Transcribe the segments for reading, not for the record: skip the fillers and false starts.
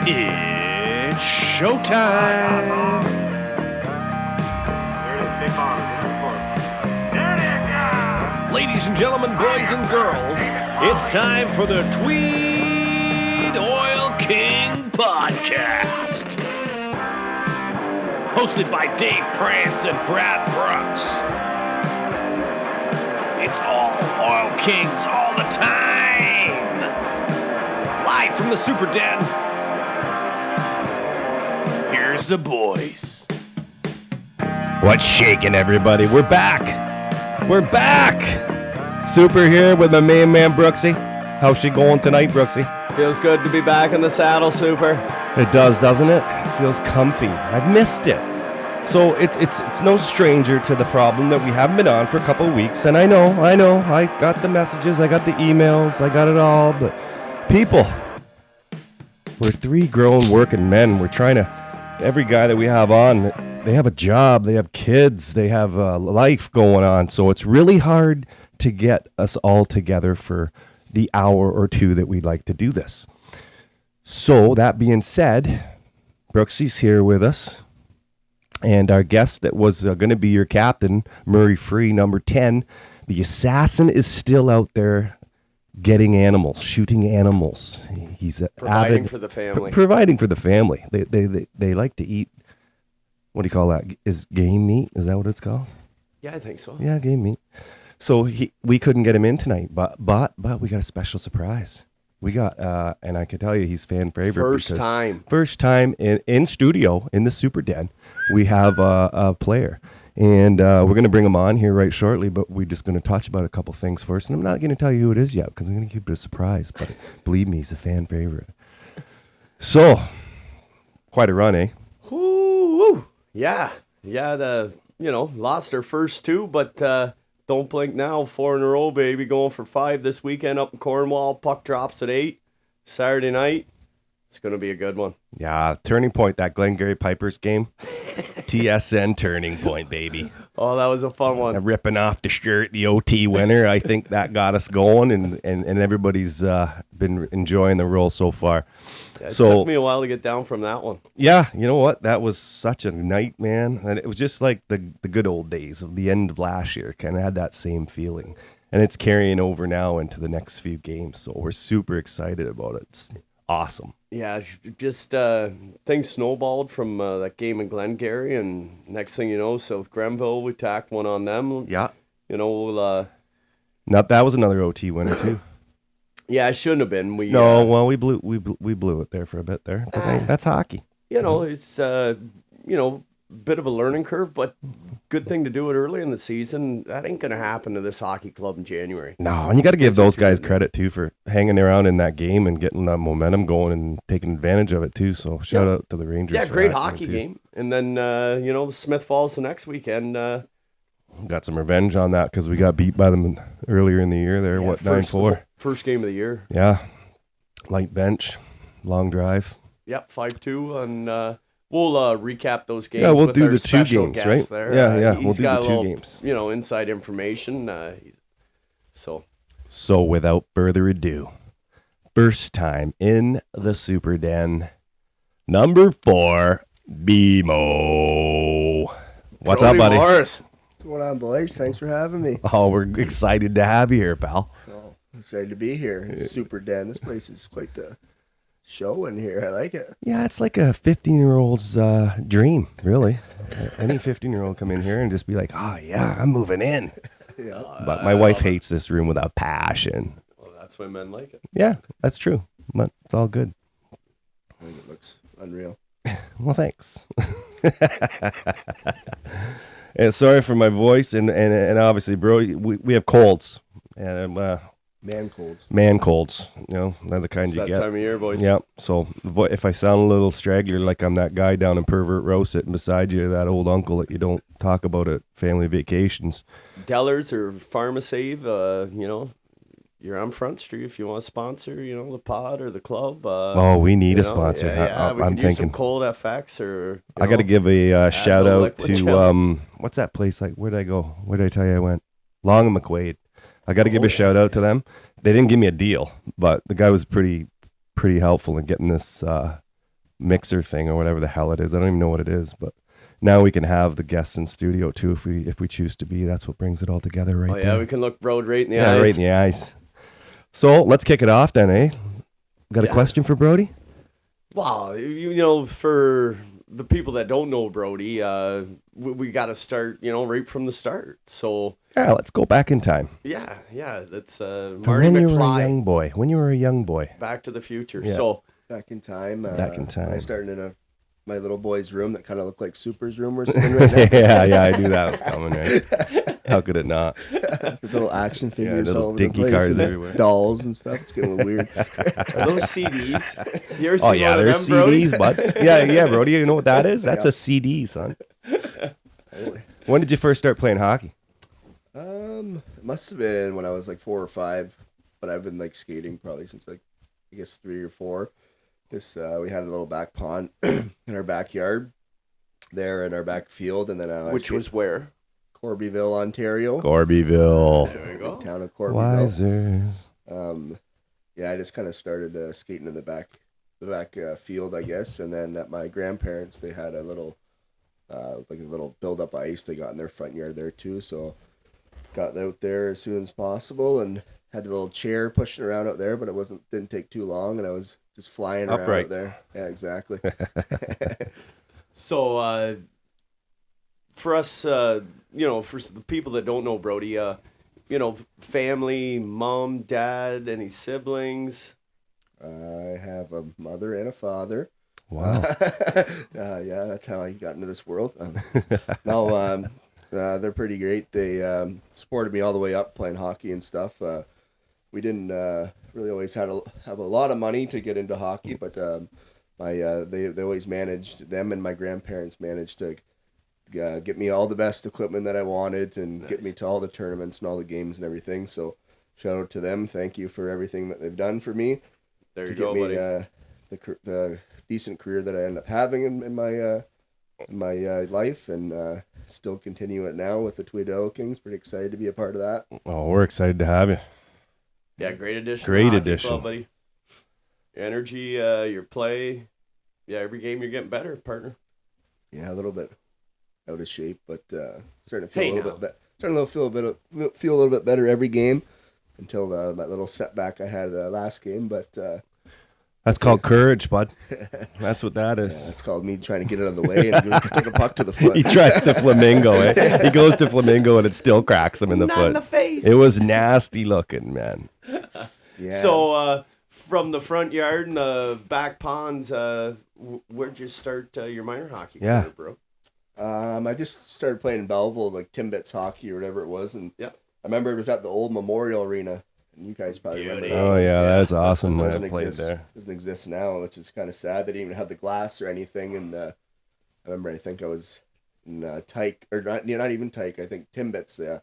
It's showtime. There it is, big bomb. There it is, yeah! Ladies and gentlemen, boys and girls, it's time for the Tweed Oil King Podcast. Hosted by Dave Prance and Brad Brooks. It's all Oil Kings all the time. Live from the Super Den. Here's the boys. What's shaking, everybody? We're back. We're back. Super here with my main man, Brooksie. How's she going tonight, Brooksie? Feels good to be back in the saddle, Super. It does, doesn't it? It feels comfy. I've missed it. So it's no stranger to the problem that we haven't been on for a couple of weeks. And I know. I got the messages, I got the emails, I got it all. But people, we're three grown working men. We're trying to, every guy that we have on, they have a job, they have kids, they have a life going on. So it's really hard to get us all together for the hour or two that we'd like to do this. So that being said, Brooksie's here with us. And our guest that was going to be your captain, Murray Free, number 10, the assassin is still out there getting animals, shooting animals. He's Providing for the family. Providing for the family. They like to eat, what do you call that? Is game meat? Is that what it's called? Yeah, I think so. Yeah, game meat. So we couldn't get him in tonight, but we got a special surprise. We got, and I can tell you he's fan favorite. First time in studio in the Super Den. We have a player, and we're going to bring him on here right shortly, but we're just going to touch about a couple things first. And I'm not going to tell you who it is yet because I'm going to keep it a surprise, but believe me, he's a fan favorite. So, quite a run, eh? Woo! Yeah, lost our first two, but don't blink now. 4 in a row, baby. Going for 5 this weekend up in Cornwall. Puck drops at 8 Saturday night. It's going to be a good one. Yeah, turning point, that Glengarry Pipers game. TSN turning point, baby. Oh, that was a fun one. Ripping off the shirt, the OT winner. I think that got us going, and everybody's been enjoying the role so far. Yeah, it took me a while to get down from that one. Yeah, you know what? That was such a night, man. And it was just like the good old days of the end of last year. Kind of had that same feeling. And it's carrying over now into the next few games. So we're super excited about it. It's awesome. Yeah, just things snowballed from that game in Glengarry, and next thing you know, South Grenville, we tacked one on them. Yeah. You know, that was another OT winner too. Yeah, it shouldn't have been. We blew it there for a bit there. But that's hockey. You know, it's bit of a learning curve, but good thing to do it early in the season. That ain't going to happen to this hockey club in January. No, and you got to give those guys credit too for hanging around in that game and getting that momentum going and taking advantage of it too. So shout out to the Rangers. Yeah, great hockey game. And then Smith Falls the next weekend. Got some revenge on that because we got beat by them earlier in the year. There, 9-4. First game of the year. Yeah, light bench, long drive. Yep, 5-2 and. We'll recap those games. Yeah, we'll with do our the 2 special games, guest right? There. Yeah, He's we'll do got the 2 games. Inside information. So without further ado, first time in the Super Den, number 4, BMO. What's Brody up, buddy? Morris. What's going on, boys? Thanks for having me. Oh, we're excited to have you here, pal. Oh, excited to be here. Super Den. This place is quite the show in here. I like it. Yeah, it's like a 15-year-old's dream, really. Any 15-year-old come in here and just be like, oh, yeah, I'm moving in. Yeah. But my wife hates this room with a passion. Well, that's why men like it. Yeah, that's true. But it's all good. I think it looks unreal. Well, thanks. And sorry for my voice, and obviously, bro, we have colds. And Man colds, they're the kind It's you that get. time of year, boys. Yeah, so if I sound a little straggler, like I'm that guy down in Pervert Row sitting beside you, that old uncle that you don't talk about at family vacations. Dellers or Pharmasave, you're on Front Street if you want to sponsor, the pod or the club. We need a sponsor. Yeah, we I'm could use some thinking. cold FX or. I got to give a shout out liquid to gels. what's that place like? Where did I go? Where did I tell you I went? Long and McQuaid. I got to give a shout out to them. They didn't give me a deal, but the guy was pretty helpful in getting this mixer thing or whatever the hell it is. I don't even know what it is, but now we can have the guests in studio too if we choose to be. That's what brings it all together right there. Oh yeah, we can look Brody right in the eyes. Yeah, right in the eyes. So let's kick it off then, eh? Got a question for Brody? Wow, you know, for the people that don't know Brody, we got to start, you know, right from the start. So Yeah, let's go back in time. yeah, that's To Marty when you were a McFly, young boy. When you were a young boy. Back to the Future. Yeah. So Back in time. Back in time. I started in my little boy's room that kind of looked like Super's room we're sitting right now. yeah, I knew that was coming, right? How could it not? The little action figures little all over dinky the place, cars and everywhere. dolls and stuff. It's getting a little weird. are those CDs? You ever Oh seen yeah, one of there's them, Brody? CDs, bud. Yeah, Brody, you know what that is? That's Yeah. a CD, son. When did you first start playing hockey? It must have been when I was like 4 or 5, but I've been like skating probably since like I guess 3 or 4. This we had a little back pond in our backyard, there in our back field, and then Which was where? Corbyville, Ontario. Corbyville. There we go. Town of Corbyville. Wisers. Yeah, I just kind of started skating in the back field, I guess, and then at my grandparents, they had a little, like a little build-up ice they got in their front yard there too. So got out there as soon as possible and had the little chair pushing around out there, but didn't take too long, and I was just flying around Upright. out there. Yeah, exactly. So for us, you know, for the people that don't know Brody, you know, family, mom, dad, any siblings? I have a mother and a father. Wow. Yeah, that's how I got into this world. No, they're pretty great. They supported me all the way up playing hockey and stuff. We didn't really always have a lot of money to get into hockey, but they always managed. Them and my grandparents managed to get me all the best equipment that I wanted and get me to all the tournaments and all the games and everything. So shout out to them. Thank you for everything that they've done for me. There you to go, get me buddy. the decent career that I end up having in my life, and still continue it now with the Tweed Oil Kings. Pretty excited to be a part of that. Oh, we're excited to have you. Yeah, great addition. to Great the hockey addition. club, buddy. Your energy, your play. Yeah, every game you're getting better, partner. Yeah, a little bit out of shape, but starting to feel Hey, a little now. bit starting to feel a little bit better every game until that little setback I had last game. But That's called courage, bud. That's what that is. it's called me trying to get it out of the way and take a puck to the foot. He tries the flamingo, eh? He goes to flamingo and it still cracks him in the Not foot. in the face. It was nasty looking, man. Yeah. So from the front yard and the back ponds, where'd you start your minor hockey Yeah. career, bro? I just started playing in Belleville, like Timbits hockey or whatever it was, and Yeah. I remember it was at the old Memorial Arena, and you guys probably remember Beauty. that. Oh yeah, that's awesome. Doesn't I played exist. there. Doesn't exist now, which is kind of sad. They didn't even have the glass or anything. And I remember, I think I was in Tyke, or not even Tyke. I think Timbits, yeah.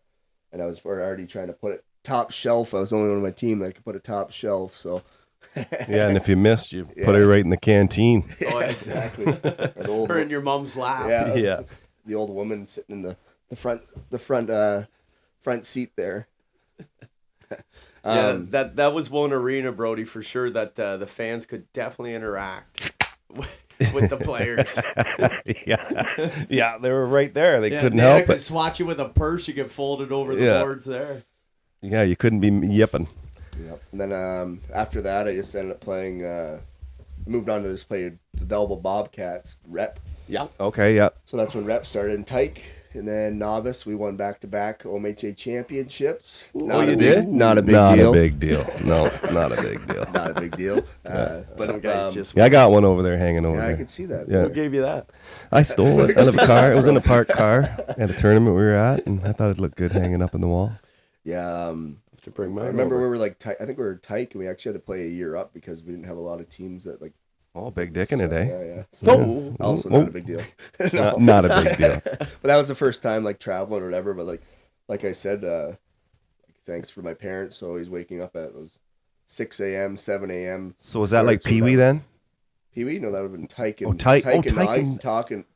And I was already trying to put it top shelf. I was the only one on my team that could put a top shelf. So Yeah, and if you missed, you put Yeah. it right in the canteen. Oh, exactly. Or the old, Or in your mom's lap. yeah, Yeah. the old woman sitting in the front seat there. Yeah, that was one arena, Brody, for sure, that the fans could definitely interact with the players. Yeah, they were right there. They couldn't they help could it. swat you with a purse. You get folded over the Yeah. boards there. Yeah, you couldn't be yipping. Yep. And then after that, I just ended up playing. Moved on to just play the Belleville Bobcats rep. Yeah. Okay, yeah. So that's when rep started in Tyke, and then novice. We won back-to-back OMHA championships. Not you a big, did? Not a big Not deal. a big deal. No, not a big deal. Not a big deal. But Some guys just. Yeah, I got one over there hanging over yeah, I there. could see that. Yeah. Who gave you that? I stole it out of a car. It was in a parked car at a tournament we were at, and I thought it looked good hanging up on the wall. Yeah. Have to bring mine I remember over. we were like, I think we were Tyke, and we actually had to play a year up because we didn't have a lot of teams that like. Oh, big dick in it, eh? Yeah, yeah. Oh. Also, Oh. not a big deal. Not a big deal. But that was the first time like traveling or whatever. But like I said, thanks for my parents always waking up at 6 a.m., 7 a.m. So was that like starts or Pee Wee whatever. then? Pee Wee? No, that would have been Tyke and Oh, Tyke. Oh, and Tyke I- and-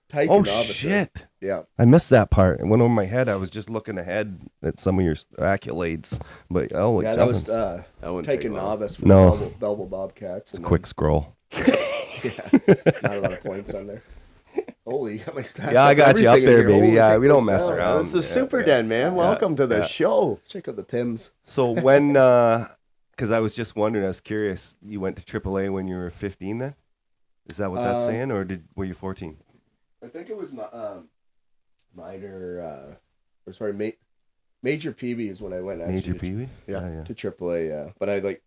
Tyke Oh, and novice. shit. Yeah. I missed that part. It went over my head. I was just looking ahead at some of your accolades. But, oh, Yeah, that was That wouldn't Tyke take and long. novice for No. the Belleville Bobcats. And quick scroll. then, Not a lot of points on there. Holy, you got my stats. Yeah, I got you up everything in there, here. baby. Holy, Yeah, check we don't those mess down. around. It's the Yeah, Super yeah, Den, man. Welcome to the yeah. show. Check out the Pims. So when, because I was just wondering, I was curious, you went to AAA when you were 15 then? Is that what that's saying, or were you 14? I think it was Major PB is when I went actually. Major PB? Yeah. To AAA, yeah. But I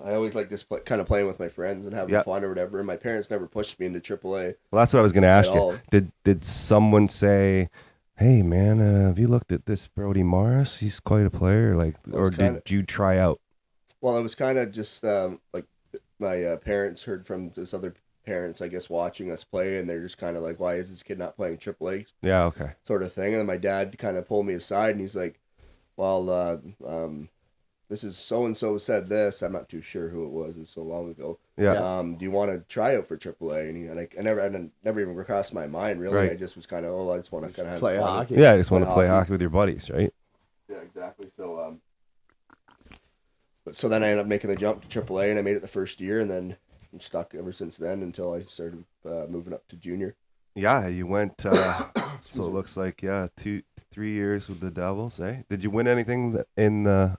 I always like just kind of playing with my friends and having fun or whatever. And my parents never pushed me into AAA. Well, that's what I was going to ask At you. all. Did someone say, "Hey, man, have you looked at this Brody Morris? He's quite a player." Like, or did you try out? Well, it was kind of just like my parents heard from just other parents, I guess, watching us play, and they're just kind of like, "Why is this kid not playing AAA?" Yeah, okay. Sort of thing. And then my dad kind of pulled me aside, and he's like, "Well, this is so and so said this. I'm not too sure who it was. It was so long ago. Yeah. Do you want to try out for AAA?" And I never even crossed my mind really. Right. I just was kind of, I just want to kind of Play have fun. hockey. Yeah, I just want to play hockey. hockey with your buddies, right? Yeah, exactly. So so then I ended up making the jump to AAA, and I made it the first year, and then I'm stuck ever since then until I started moving up to junior. Yeah, you went. So it looks like 3 years with the Devils. Eh? Did you win anything in the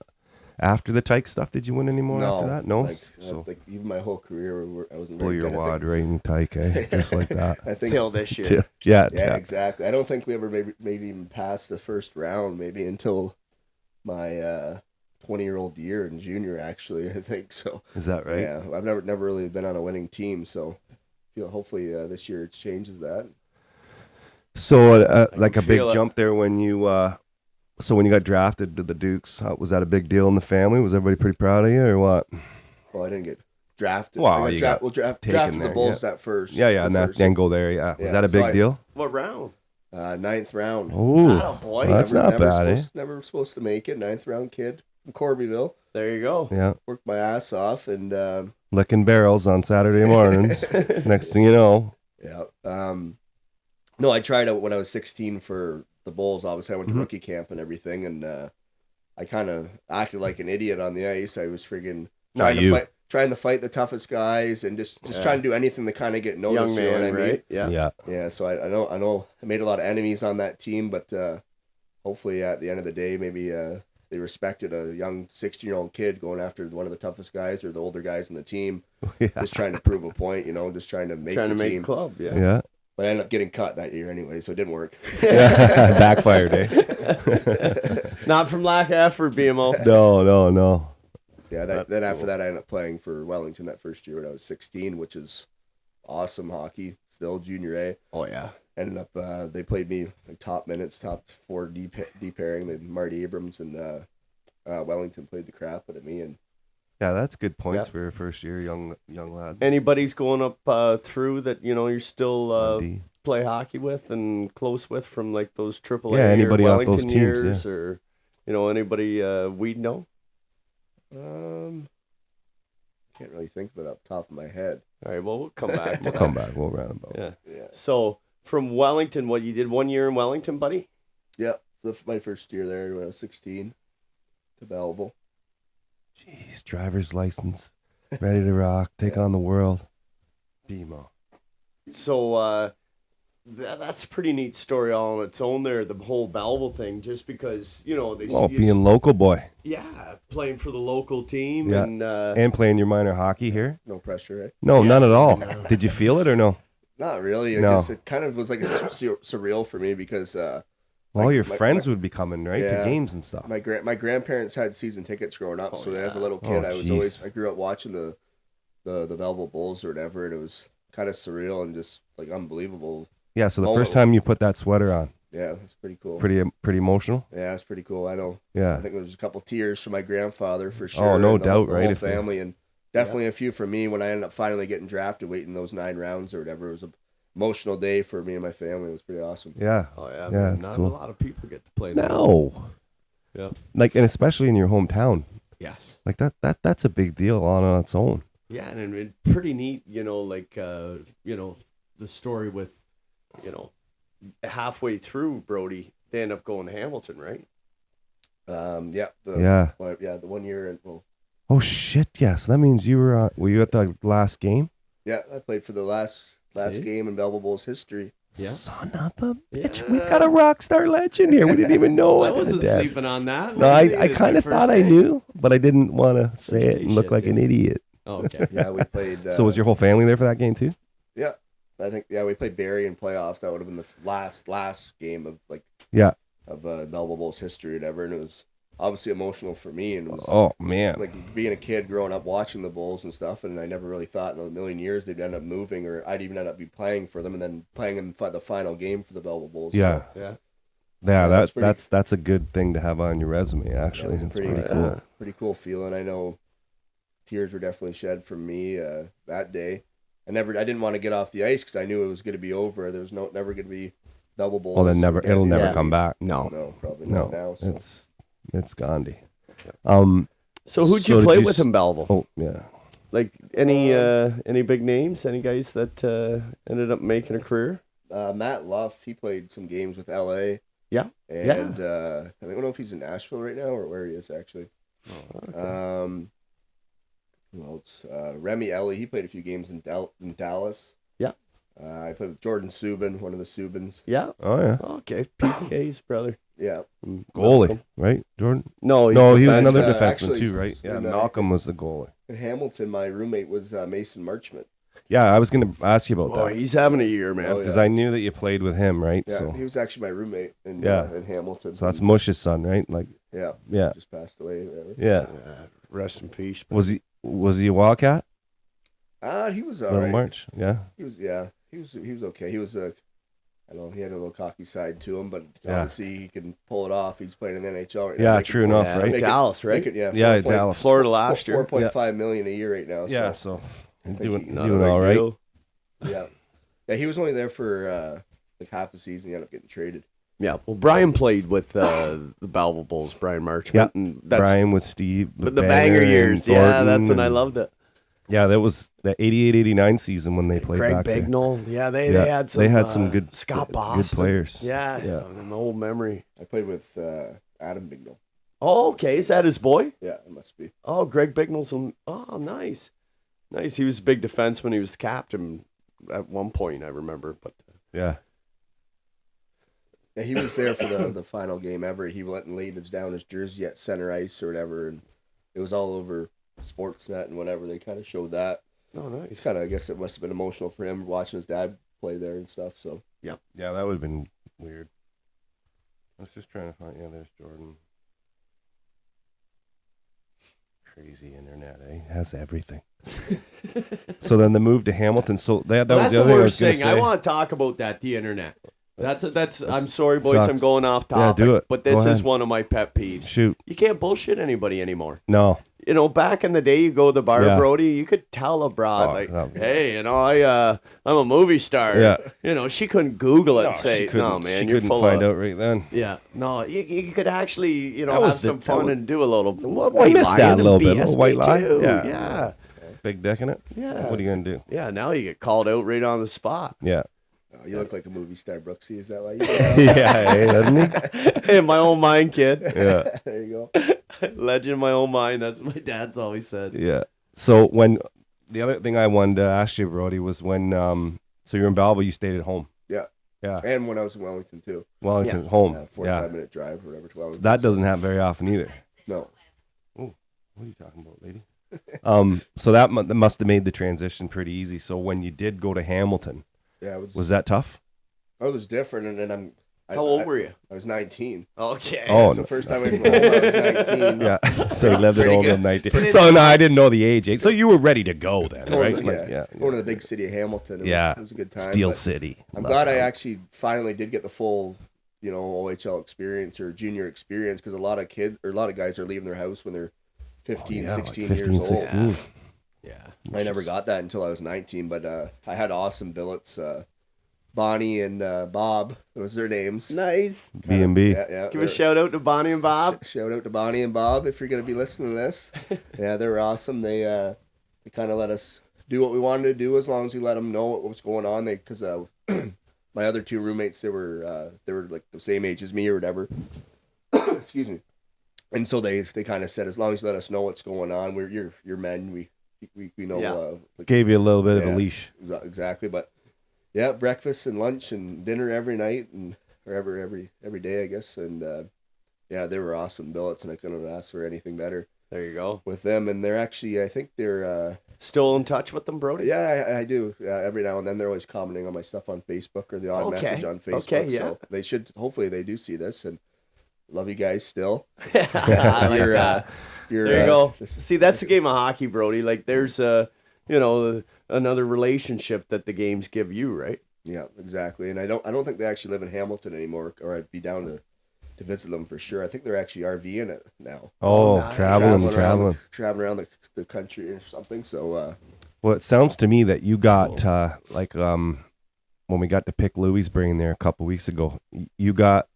after the Tyke stuff? Did you win any more after that? No. Like even my whole career, I wasn't Blow very your good. wad right in Tyke, eh? Just like that. I think Till this year. Yeah, yeah, exactly. I don't think we ever maybe even passed the first round, maybe until my 20-year-old year in junior. Actually, I think so. Is that right? Yeah, I've never really been on a winning team, so I feel hopefully this year it changes that. So like a big feel it. jump there when you. So when you got drafted to the Dukes, was that a big deal in the family? Was everybody pretty proud of you, or what? Well, I didn't get drafted. Wow, I you got got drafted taken the there, Bulls that first. Yeah, and first. then go there. Yeah, was Yeah, that a big so deal? What round? 9th round. Oh, boy. that's not bad, eh? Never supposed to make it. 9th round kid from Corbyville. There you go. Yeah, Worked my ass off, and licking barrels on Saturday mornings. Next thing you know, yeah. No, I tried out when I was 16 for the Bulls. Obviously, I went to rookie camp and everything, and I kind of acted like an idiot on the ice. I was friggin' trying to fight the toughest guys, and just trying to do anything to kind of get noticed. Young man, you know what I mean? right? Yeah. Yeah. So I know I made a lot of enemies on that team, but hopefully at the end of the day, maybe they respected a young 16-year-old kid going after one of the toughest guys or the older guys in the team, just trying to prove a point. Just trying to make the team. club. Yeah. Yeah, But I ended up getting cut that year anyway, so it didn't work. backfired, eh? Not from lack of effort, BMO. No. Yeah, That's then cool. after that, I ended up playing for Wellington that first year when I was 16, which is awesome hockey. Still junior A. Oh, yeah. Ended up, they played me like top minutes, top 4 D pairing. Then Marty Abrams and Wellington played the crap out of me. And Yeah, that's good points for your first year, young lad. Anybody's going up through that, you're still D. play hockey with and close with from like those AAA anybody or off Wellington those teams, years or, anybody we know? can't really think of it off the top of my head. All right, well, we'll come back to We'll that. come back. We'll round about. Yeah. Yeah. So from Wellington, what you did 1 year in Wellington, buddy? Yeah, my first year there when I was 16 to Belleville. Jeez, driver's license, ready to rock, take on the world. BMO. So that's a pretty neat story all on its own there, the whole Belleville thing, just because, Being local boy. Yeah, playing for the local team Yeah. and Playing your minor hockey here? No pressure, eh? No, none at all. Did you feel it or no? Not really. No. It kind of was like surreal for me because All your my- friends would be coming, right, to Yeah. games and stuff. my grandparents had season tickets growing up, so as a little Oh, kid, jeez. I grew up watching the Belleville Bulls or whatever, and it was kind of surreal and just like unbelievable. Yeah, so the Oh. first time you put that sweater on, Yeah, it's pretty cool. pretty emotional. Yeah, it's pretty cool. I know. Yeah. I think there was a couple tears from my grandfather for sure. Oh, no and doubt, the right, whole if they- family, and definitely a few for me when I ended up finally getting drafted, waiting those 9 rounds or whatever. It was an emotional day for me and my family. It was pretty awesome. Yeah. Oh yeah, Yeah, man, it's not cool. a lot of people get to play that. No. Yeah. Like, and especially in your hometown, Yes. like that's a big deal on its own. Yeah, and pretty neat, the story with, halfway through Brody, they end up going to Hamilton, right? Yeah. The 1 year and well, Oh shit! Yeah, so that means you were you at the last game? Yeah, I played for the last game in Belleville Bowls history. Yeah. Son of a bitch. We got a rock star legend here. We didn't even know I it. wasn't Dad. sleeping on that. No, Wasn't I it? kind of First thought I day. knew, but I didn't want to say First it day and look shit, like an dude. idiot. Oh, okay. Yeah, we played. So was your whole family there for that game too? Yeah, I think we played Barrie in playoffs. That would have been the last game of Belleville Bowls history or whatever, and it was obviously emotional for me. And it was Oh man. like being a kid growing up watching the Bulls and stuff, and I never really thought in a million years they'd end up moving, or I'd even end up be playing for them, and then playing in the final game for the Belleville Bulls. Yeah. So, Yeah. Yeah, that's pretty- that's a good thing to have on your resume. Actually, it's it's pretty, pretty cool. pretty cool feeling. I know tears were definitely shed from me that day. I didn't want to get off the ice because I knew it was going to be over. There was never going to be Belleville Bowls. Well, then it'll never Yeah. come back. No, probably No, not now. So. it's Gandhi. So who'd So you did play you with in Belleville? Oh yeah. Like any big names? Any guys that ended up making a career? Matt Luff, he played some games with LA. Yeah. And I don't know if he's in Nashville right now or where he is actually. Who else? Remy Ellie, he played a few games in Dallas. Yeah. I played with Jordan Subban, one of the Subbans. Yeah. Oh yeah. Okay. PK's brother. Yeah. Goalie, right, Jordan? No, No, he was defense- another uh, defenseman actually, too, right? Yeah, in, Malcolm was the goalie. In Hamilton, my roommate was Mason Marchment. Yeah, I was gonna ask you about Oh, that he's having a year, man. Oh, because yeah. I knew that you played with him, right? Yeah, So he was actually my roommate in Hamilton. that's Mush's son, right? Like, Yeah. yeah, Just passed away. Whatever. yeah. Rest in peace. Was he a Wildcat? He was all Little right. March, yeah. He was okay. He was I don't know, he had a little cocky side to him, but Yeah. obviously he can pull it off. He's playing in the NHL right now. Yeah, Making true enough, Yeah, right? Make it- Dallas, right? Yeah, Yeah, 4 Dallas. Florida last year. $4.5 million a year right now. Yeah, So, so he's think doing he- Not a doing big all right. deal. yeah. Yeah, he was only there for like half the season. He ended up getting traded. Yeah. Well, Brian played with the Belleville Bulls, Brian Marchment. Yeah. And that's, Brian with Steve, but the banger and years. Yeah, that's when I and- loved it. Yeah, that was the 88-89 season when they played Greg back there. Bignall. Yeah, they Yeah, had some. they had some good Scott good Boston. players. Yeah, Yeah. an old memory. I played with Adam Bignall. Oh, okay. Is that his boy? Yeah, it must be. Oh, Greg Bignall's. Oh, nice. Nice. He was a big defenseman. He was the captain at one point, I remember. But Yeah. Yeah, he was there for the final game ever. He went and laid down his jersey at center ice or whatever, and it was all over Sportsnet and whatever. They kind of showed that. oh, nice. It's kind of, I guess it must have been emotional for him watching his dad play there and stuff. So Yeah, that would have been weird. I was just trying to find. Yeah, there's Jordan. Crazy internet, eh? It has everything. So then the move to Hamilton. So that was That's the the other thing I was worst gonna thing. say. I want to talk about that. The internet. That's. I'm sorry, boys. sucks. I'm going off topic. do it. But this Go is ahead. one of my pet peeves. Shoot. You can't bullshit anybody anymore. No. You know, back in the day, you go to the bar, Yeah. Brody, you could tell a broad, Oh, like, that- hey, you know, I'm a movie star. Yeah. You know, she couldn't Google it and she say, couldn't, no, man, she you're couldn't full find of... out right then. Yeah, no, you could actually, you know, That have was the- some that fun was- and do a little I white missed lie that a and little bit. A BS little white lie. too. Yeah. Yeah. Big dick in it. Yeah. What are you gonna do? Yeah, now you get called out right on the spot. Yeah. you look like a movie star, Brooksie. Is that why you? Yeah, hey, doesn't he? In my own mind, kid. Yeah. There you go. Legend in my own mind. That's what my dad's always said. Yeah. So when the other thing I wanted to ask you, Brody, was when so you're in Belleville, you stayed at home. Yeah. Yeah. And when I was in Wellington too. Wellington, home. 45-minute drive or whatever to Wellington. That doesn't happen very often either. No. What are you talking about, lady? So that must have made the transition pretty easy. So when you did go to Hamilton, Yeah, was that tough? I was different, and then How old were you? I was 19. Okay. Oh, So first time away from home, I was 19. yeah. So you lived at Pretty home till good. 19. So no, I didn't know the age. So you were ready to go then, right? Going, Like, yeah, going to the big city of Hamilton. Yeah. It was a good time. Steel but City. I'm glad I actually finally did get the full, OHL experience or junior experience because a lot of guys are leaving their house when they're 15, 16 15, years old. 16. Yeah. I never got that until I was 19, but I had awesome billets. Bonnie and Bob, those are their names. Nice. B&B. Yeah. Give a shout out to Bonnie and Bob. Shout out to Bonnie and Bob if you're going to be listening to this. Yeah, they were awesome. They kind of let us do what we wanted to do as long as we let them know what was going on. Because my other two roommates, they were like the same age as me or whatever. Excuse me. And so they kind of said, as long as you let us know what's going on, you're men. we know. Yeah. Like, Gave you a little bit of yeah, a leash. Exactly, but yeah, breakfast and lunch and dinner every night and or every day, I guess. And yeah, they were awesome billets, and I couldn't ask for anything better There you go. with them. And they're actually, I think they're. Still in touch with them, Brody? Yeah, I do. Every now and then they're always commenting on my stuff on Facebook or the odd Okay. message on Facebook. Okay, yeah. So they should, hopefully they do see this and love you guys still. I like You're, that. you're, There you go. this- See, that's the game of hockey, Brody. Like, there's another relationship that the games give you, right? Yeah, exactly. And I don't think they actually live in Hamilton anymore, or I'd be down to visit them for sure. I think they're actually RVing it now. Oh, nice. traveling. Traveling around the country or something. So Well, it sounds to me that you got when we got to pick Louisburg there a couple weeks ago, you got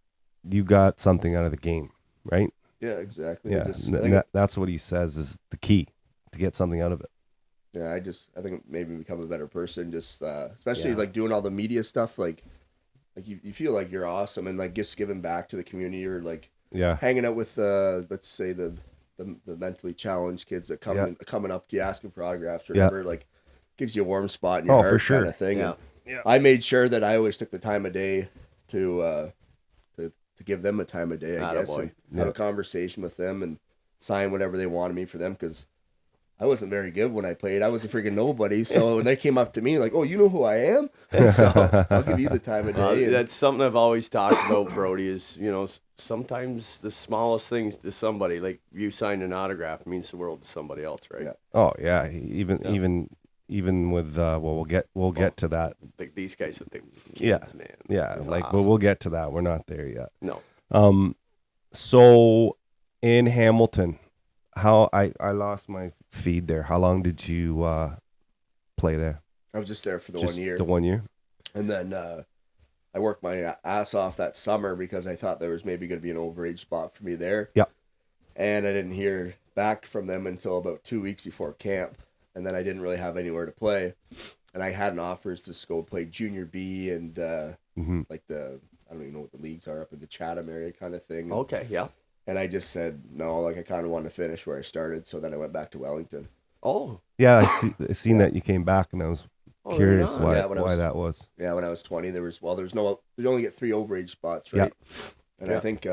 something out of the game, right? yeah, exactly. Yeah, that's what he says is the key to get something out of it. Yeah, I think it made me become a better person. Just especially Yeah. like doing all the media stuff. Like you feel like you're awesome and like just giving back to the community or like Yeah, hanging out with let's say the mentally challenged kids that coming up to you asking for autographs or Yeah. whatever. Like gives you a warm spot in your Oh, heart for sure. kind of thing. Yeah. And I made sure that I always took the time of day to give them a time of day. I guess Attaboy. and have a conversation with them and sign whatever they wanted me for them because. I wasn't very good when I played. I was a freaking nobody. So when they came up to me, like, "Oh, you know who I am?" So I'll give you the time of day. and- That's something I've always talked about, Brody, is, sometimes the smallest things to somebody, like you signing an autograph, means the world to somebody else, right? Yeah. Oh yeah, even with we'll get to that. Like these guys with the Yeah. kids, man. Yeah, That's like awesome. but we'll get to that. We're not there yet. No. So in Hamilton, how I lost my feed there. How long did you play there? I was just there for the Just 1 year. The 1 year. And then I worked my ass off that summer because I thought there was maybe going to be an overage spot for me there. Yeah. And I didn't hear back from them until about 2 weeks before camp. And then I didn't really have anywhere to play. And I had an offers to go play Junior B and like I don't even know what the leagues are up in the Chatham area kind of thing. Okay, yeah. And I just said, no, like I kind of wanted to finish where I started. So then I went back to Wellington. Oh. Yeah, I seen that you came back, and I was curious right on. why Yeah, when I was- that was. Yeah, when I was 20, you only get 3 overage spots, right? And Yeah. I think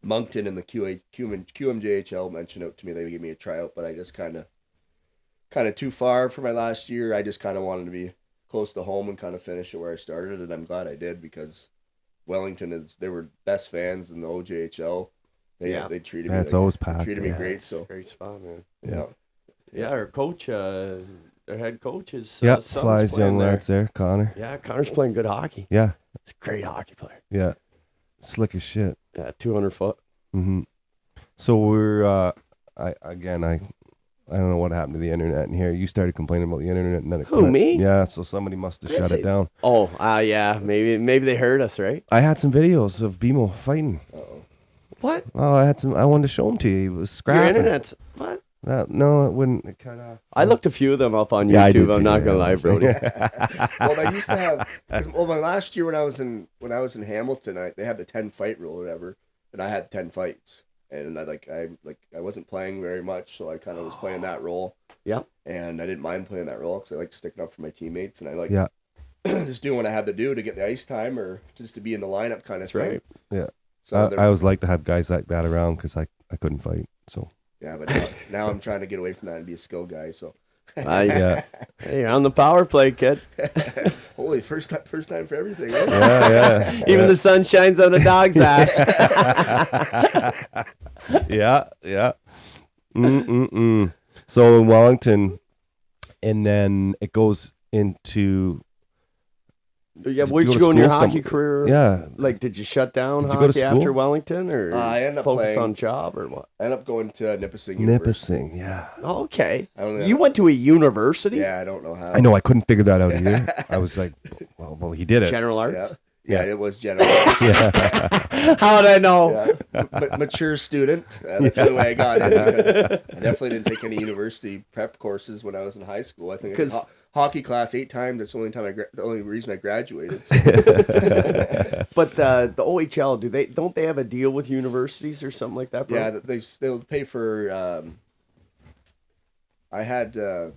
Moncton and the QMJHL mentioned out to me they would give me a tryout, but I just kind of too far for my last year. I just kind of wanted to be close to home and kind of finish it where I started, and I'm glad I did because Wellington they were best fans in the OJHL. They treated me. Yeah, it's always packed. They treated me yeah. great. It's a So great spot, man. Yeah. Yeah, our coach, their head coach is Yeah, son's Fly's playing young there. lads there, Connor. Yeah, Connor's playing good hockey. Yeah, He's a great hockey player. yeah, slick as shit. Yeah, 200 foot. So we're I don't know what happened to the internet in here. You started complaining about the internet, and then it Who, cuts. me? Yeah, so somebody must have shut it down. Oh, yeah, maybe they heard us, right? I had some videos of BMO fighting. What? Oh, I wanted to show them to you. He was Your scrapping. internet's what? No, it wouldn't. It kind of. I looked a few of them up on Yeah, I did YouTube. I'm too, not yeah. gonna lie, Brody. well, I used to have my last year when I was in Hamilton, they had the 10 fight rule or whatever, and I had 10 fights, and I wasn't playing very much, so I kind of was playing that role. Yeah. And I didn't mind playing that role because I like sticking up for my teammates, and I like Yeah. just doing what I had to do to get the ice time or just to be in the lineup kind of That's thing. right. Yeah. So I always like to have guys like that around because I couldn't fight. So yeah, but now I'm trying to get away from that and be a skill guy. So yeah, Hey, you're on the power play, kid. holy first time for everything. Right? yeah, Even the sun shines on a dog's ass. yeah. So in Wellington, and then it goes into Yeah, where'd go you to go in your school hockey some- career? yeah. Like, did you shut down Did you go to hockey after school? Wellington, or I ended up focus playing- on job, or what? I ended up going to Nipissing University. Nipissing. Yeah, Oh, okay. I only You went to a university? Yeah, I don't know how. I know. I couldn't figure that out either. I was like, well, he did it. General Yeah, arts? yeah, it was general. How would I know? Yeah, mature student. That's the only way I got in because I definitely didn't take any university prep courses when I was in high school. I think I did 'Cause- hockey class 8 times. That's the only time the only reason I graduated. But the OHL, don't they have a deal with universities or something like that, bro? Yeah, they'll pay for. I had a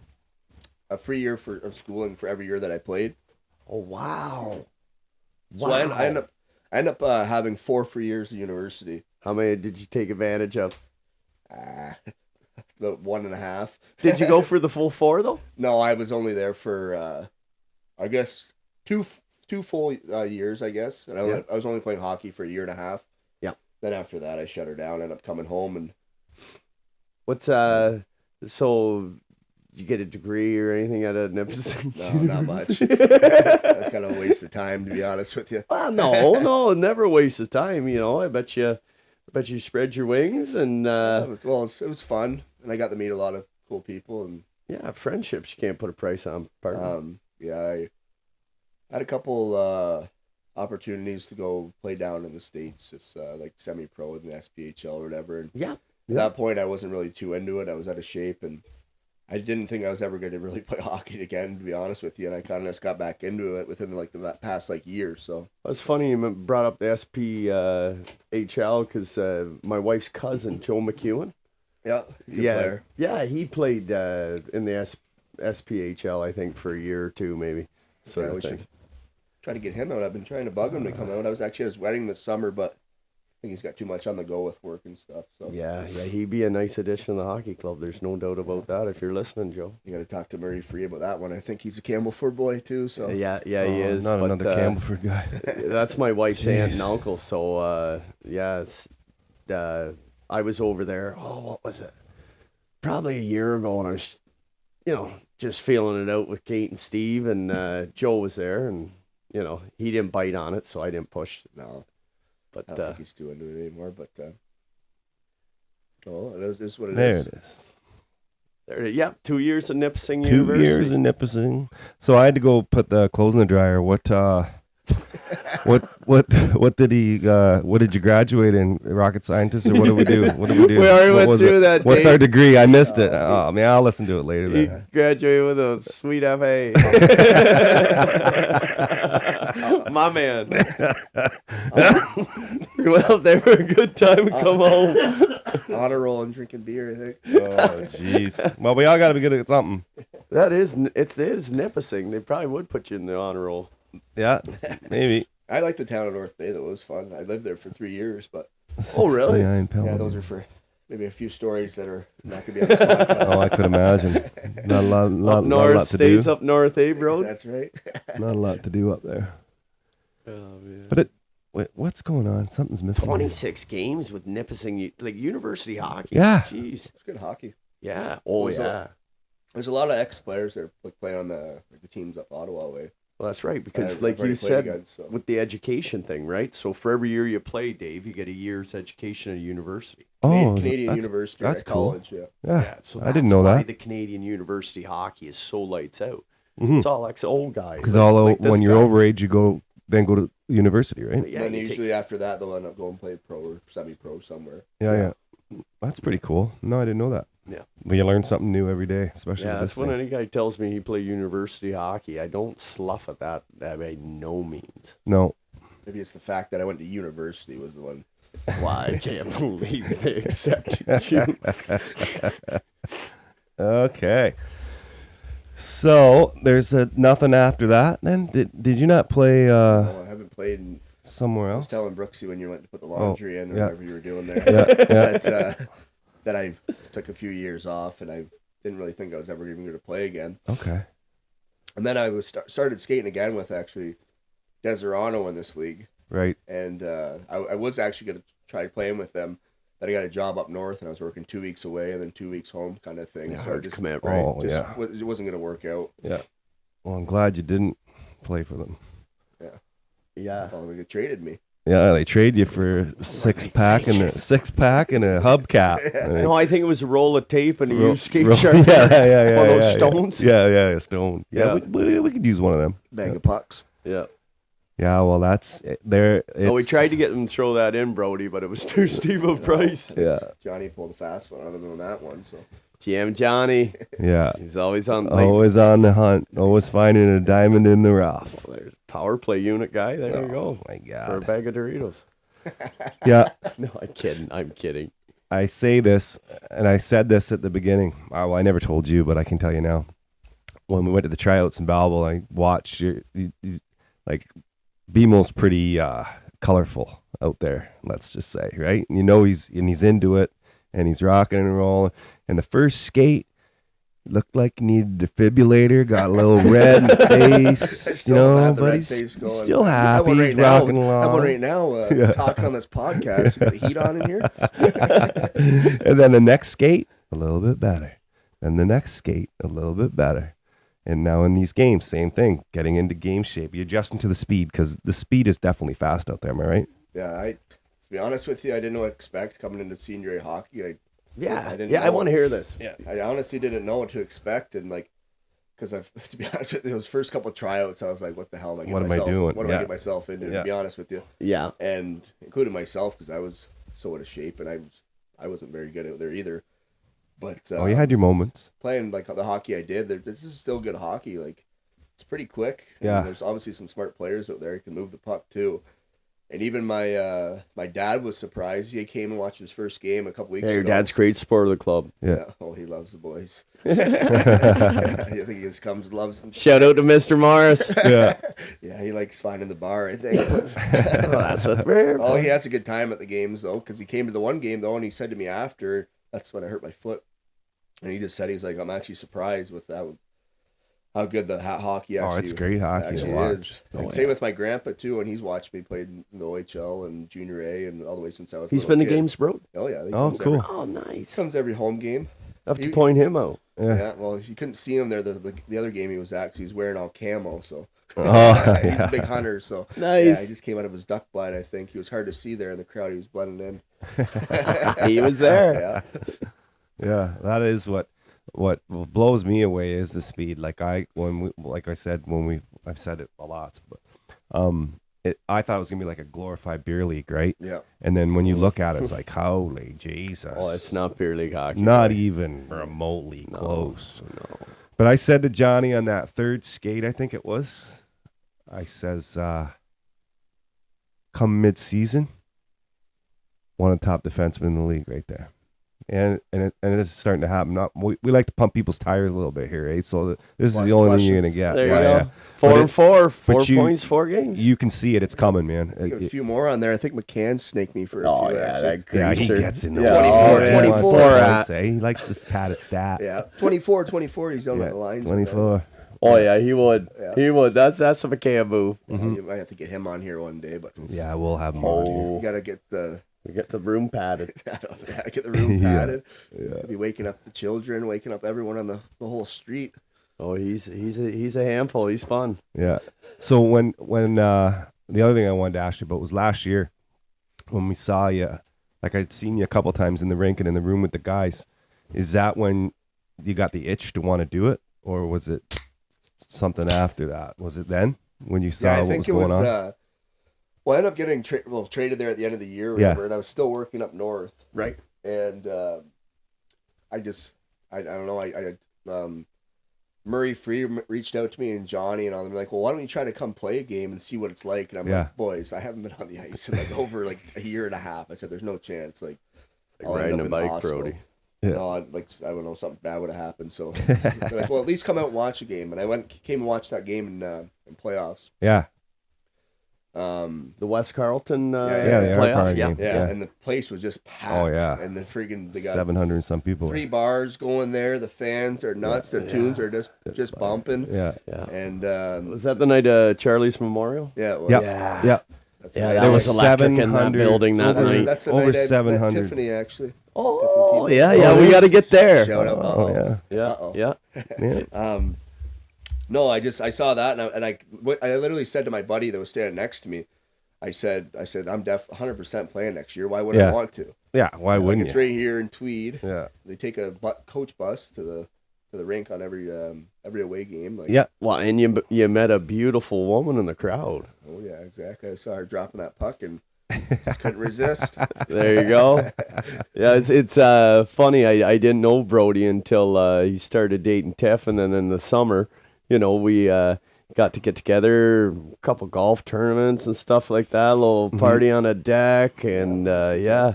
free year of schooling for every year that I played. Oh, wow. So I end up having 4 free years of university. How many did you take advantage of? About 1.5. Did you go for the full 4, though? No, I was only there for, I guess, two full years, I guess. And I was only playing hockey for 1.5 years. Yeah. Then after that, I shut her down, ended up coming home. And What's, so... Did you get a degree or anything out of Nipissing? No, not much. That's kind of a waste of time, to be honest with you. Well, no, never a waste of time. You know, I bet you spread your wings and It was fun, and I got to meet a lot of cool people, and yeah, friendships you can't put a price on. Pardon. I had a couple opportunities to go play down in the States, just like semi-pro in the SPHL or whatever. And Yeah. at that point, I wasn't really too into it. I was out of shape, and I didn't think I was ever going to really play hockey again, to be honest with you. And I kind of just got back into it within like the past year. So It's funny you brought up the SPHL because my wife's cousin Joe McEwen. yeah, player. Yeah, he played in the SPHL I think for a year or two maybe. Sort we of thing. should try to get him out. I've been trying to bug him to come out. I was actually at his wedding this summer, but I think he's got too much on the go with work and stuff. So Yeah, he'd be a nice addition to the hockey club. There's no doubt about that. If you're listening, Joe. you got to talk to Murray Free about that one. I think he's a Campbellford boy too. So Yeah, he is. Not but, another Campbellford guy. That's my wife's aunt and Jeez. uncle. So I was over there. Oh, what was it? Probably a year ago, and I was, just feeling it out with Kate and Steve, and Joe was there, and he didn't bite on it, so I didn't push. no, But I don't think he's too into it anymore. But it is what it There is. it is. yeah, 2 years of Nipissing 2 University. years in Nipissing. So I had to go put the clothes in the dryer. What did he? What did you graduate in? Rocket scientist, or what did we do? What did we do? We already What went was through it? that, What's Dave. our degree? I missed it. Oh man, I'll listen to it later. He Then. graduated with a sweet FA. My man. You went out there for a good time and come home. Honor roll and drinking beer, I think. Oh jeez. Well, we all got to be good at something. It is Nipissing. They probably would put you in the honor roll. Yeah, maybe. I like the town of North Bay, though. It was fun. I lived there for 3 years, but Oh, really? Yeah, yeah, those are for maybe a few stories that are not going to be on this podcast. Oh, I could imagine. Not a lot, Up not a north, lot to stays do. up north, eh, bro? That's right. Not a lot to do up there. Oh, man. But wait, what's going on? Something's missing. 26 games with Nipissing, like university hockey. Yeah. Jeez. It's good hockey. Yeah. Oh, There's yeah. There's a lot of ex-players that are playing on the teams up Ottawa way. Well, that's right, because I've like already you played said, against, so. with the education thing, right? So for every year you play, Dave, you get a year's education at a university. Oh, Canadian that's- University that's at cool. college, yeah. Yeah, So I didn't know why that. the Canadian university hockey is so lights out. Mhm. It's all ex-old guys. Because like this when you're guy. overage, you go to university, right? Yeah, and then you take- usually after that, they'll end up going play pro or semi-pro somewhere. Yeah. That's pretty cool. No, I didn't know that. Yeah. Well, you learn something new every day, especially Yeah, with that's this when thing. any guy tells me he played university hockey. I don't slough at that by no means. No. Maybe it's the fact that I went to university was the one. Why? I can't believe they accepted you. Okay. So there's nothing after that. Then did you not play No, I haven't played. somewhere I was else? telling Brooksie when you went to put the laundry in or yeah. whatever you were doing there. Yeah. That I took a few years off, and I didn't really think I was ever even going to play again. Okay. And then I was started skating again with actually Deserano in this league, Right. and I was actually going to try playing with them. Then I got a job up north, and I was working 2 weeks away and then 2 weeks home, kind of thing. Yeah, so hard I to just, commit, right? Oh, just yeah. it wasn't going to work out. Yeah. Well, I'm glad you didn't play for them. Yeah. Oh, they traded me. Yeah, they trade you for a six-pack and a hubcap. No, I think it was a roll of tape and a used skate Roll- shark. yeah. One of those yeah, stones. Yeah, a stone. Yeah, Yeah. we could use one of them. Bag of pucks. Yeah. Yeah, well, that's there. Oh, we tried to get them to throw that in, Brody, but it was too steep a price. Yeah, Johnny pulled a fast one other than that one. So GM Johnny. yeah. He's always on. Always on the hunt. Always finding a diamond in the rough. There's a power play unit guy. There you go. Oh my For a God. bag of Doritos. Yeah. No, I'm kidding. I say this, and I said this at the beginning. Well, I never told you, but I can tell you now. When we went to the tryouts in Belleville, I watched these, like, BMO's pretty colorful out there, let's just say, right? And you know he's into it, and he's rocking and rolling. And the first skate looked like he needed a defibrillator, got a little red in the face, but he's still happy. He's rocking along. I'm right now talking on this podcast. Got the heat on in here. And then the next skate, a little bit better. And the next skate, a little bit better. And now in these games, same thing, getting into game shape. You're adjusting to the speed because the speed is definitely fast out there, am I right? Yeah, to be honest with you, I didn't know what to expect coming into senior A hockey. I want to hear this. Yeah. I honestly didn't know what to expect, and because to be honest with you, those first couple of tryouts, I was like, "What the hell am I? What am I doing? What do I get myself into?" To be honest with you, and including myself because I was so out of shape, and I wasn't very good out there either. But you had your moments playing like the hockey I did. This is still good hockey. Like it's pretty quick. Yeah, and there's obviously some smart players out there who can move the puck too. And even my dad was surprised. He came and watched his first game a couple weeks ago. Your dad's great sport of the club. Yeah. Oh, he loves the boys. I think he just loves them. Shout out to Mr. Morris. Yeah. Yeah, he likes finding the bar, I think. That's what we're. Oh, he has a good time at the games, though, because he came to the one game, though, and he said to me after, that's when I hurt my foot. And he just said, he's like, I'm actually surprised with that, how good the hockey actually is. Oh, it's great hockey to watch. And same with my grandpa, too, and he's watched me play in the OHL and Junior A and all the way since I was He's a been little the kid. games, bro. Oh, yeah. Cool. Oh, nice. He comes every home game. I have to point him out. Yeah, well, you couldn't see him there the other game he was at because he was wearing all camo, so. He's a big hunter, so. Nice. Yeah, he just came out of his duck blind, I think. He was hard to see there in the crowd. He was blending in. He was there. Yeah. Yeah, that is what blows me away is the speed. I've said it a lot, but I thought it was gonna be like a glorified beer league, right? Yeah. And then when you look at it, it's like, holy Jesus! Oh, it's not beer league hockey. Not even remotely close. No. But I said to Johnny on that third skate, I think it was, I says, come mid-season, one of the top defensemen in the league right there. And it is starting to happen. We like to pump people's tires a little bit here, eh? So this is the only thing you're going to get. There you go. 4-4, 4 points, 4 games. You can see it. It's coming, man. A few more on there. I think McCann snaked me for a few. That Yeah, greaser. he gets in the 24. He likes this padded stats. Yeah, 24. He's on the lines. 24. Oh, yeah, he would. Yeah. He would. That's a McCann move. You might have to get him on here one day, but Yeah, we'll have him on here. you got to get the We get the room padded. get the room padded. Be waking up the children, waking up everyone on the whole street. Oh, he's a handful. He's fun. Yeah. So when the other thing I wanted to ask you about was last year when we saw you, like I'd seen you a couple times in the rink and in the room with the guys. Is that when you got the itch to want to do it, or was it something after that? Was it then when you saw what was going on? Well, I ended up getting traded there at the end of the year, or whatever, and I was still working up north. Right. And I don't know. Murray Free reached out to me and Johnny and all them like, well, why don't you try to come play a game and see what it's like? And I'm like, boys, I haven't been on the ice in over a year and a half. I said, there's no chance. Like I'll riding end up a in the bike, hospital. Brody. Yeah. No, I don't know, something bad would have happened. So they're like, well, at least come out and watch a game. And came and watched that game in playoffs. Yeah. The West Carlton the playoff. game. Yeah, and the place was just packed. Oh, yeah. And they got 700 and some people. 3 bars going there. The fans are nuts. Their tunes are just bumping. Yeah. And Was that the night of Charlie's Memorial? yeah, it was. Yeah. That's Yeah, the that night. was electric in that 700 building that over- night. That's the over night I met 700. Tiffany, actually. Oh, Tiffany. yeah, we got to get there. Shout out. Oh, yeah. Yeah, Uh-oh. yeah. Yeah. No, I saw that and I literally said to my buddy that was standing next to me, I said I'm 100% playing next year. Why wouldn't I want to? Yeah. Why wouldn't It's you? right here in Tweed. Yeah. They take a coach bus to the rink on every away game. Like, Yeah. Well, and you met a beautiful woman in the crowd. Oh yeah, exactly. I saw her dropping that puck and just couldn't resist. There you go. Yeah, it's funny. I didn't know Brody until he started dating Tiff, and then in the summer, we got to get together, a couple golf tournaments and stuff like that. A little party on a deck, and yeah.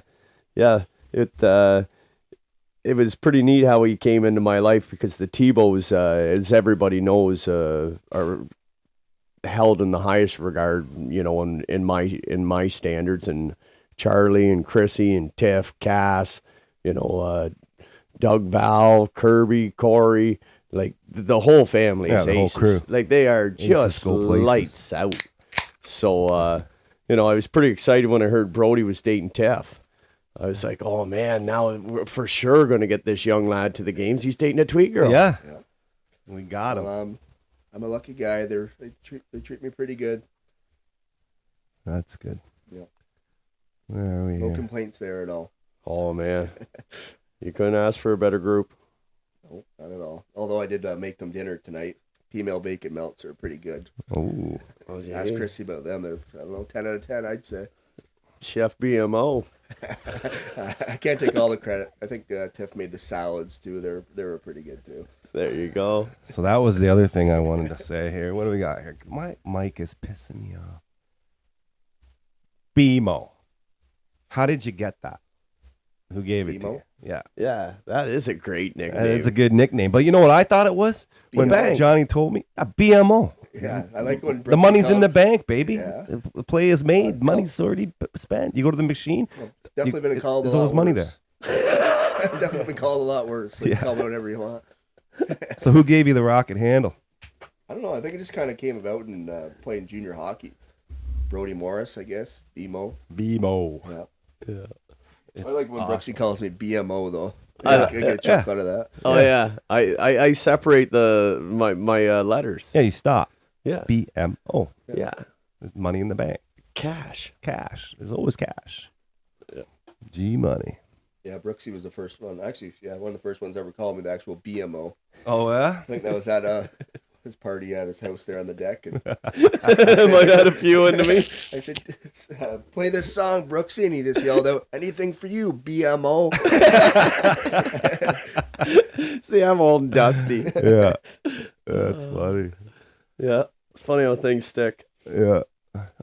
It was pretty neat how he came into my life because the Tebows, as everybody knows, are held in the highest regard, you know, in my standards. And Charlie and Chrissy and Tiff, Cass, you know, Doug, Val, Kirby, Corey, like the whole family is the whole aces. crew. Like they are Aces just go places. lights out. So, you know, I was pretty excited when I heard Brody was dating Tiff. I was like, oh man, now we're for sure going to get this young lad to the games. He's dating a Tweed girl. Yeah. We got him. Well, I'm a lucky guy. They treat me pretty good. That's good. Yeah. Where are we No here? complaints there at all. Oh man, you couldn't ask for a better group. No, not at all. Although I did make them dinner tonight. Female bacon melts are pretty good. Oh. Ask Chrissy about them. They're, I don't know, 10 out of 10, I'd say. Chef BMO. I can't take all the credit. I think Tiff made the salads too. They were pretty good too. There you go. So that was the other thing I wanted to say here. What do we got here? My mic is pissing me off. BMO. How did you get that? Who gave it to BMO? you? Yeah. Yeah, that is a great nickname. That is a good nickname. But you know what I thought it was? When Bank. Johnny told me? A BMO. Yeah, I like when The money's in the bank, baby. Yeah. The play is made. Money's already spent. You go to the machine. Definitely been called. There's a lot always money worse. there. Definitely been called a lot worse. So you can call me whatever you want. So who gave you the rocket handle? I don't know. I think it just kind of came about in playing junior hockey. Brody Morris, I guess. BMO. BMO. Yeah. It's I like when awesome. Brooksie calls me BMO though. Yeah. I get a chuck out of that. Oh yeah, I separate my letters. Yeah, you stop. Yeah, BMO. yeah. There's money in the bank. Cash. Cash. There's always cash. Yeah. G money. Yeah, Brooksie was the first one. Actually, yeah, one of the first ones ever called me the actual BMO. Oh yeah. I think that was at his party at his house there on the deck. And Might have had a few into me. I said, play this song, Brooksie, and he just yelled out, anything for you, BMO. See, I'm old and dusty. Yeah. That's funny. Yeah, it's funny how things stick. Yeah.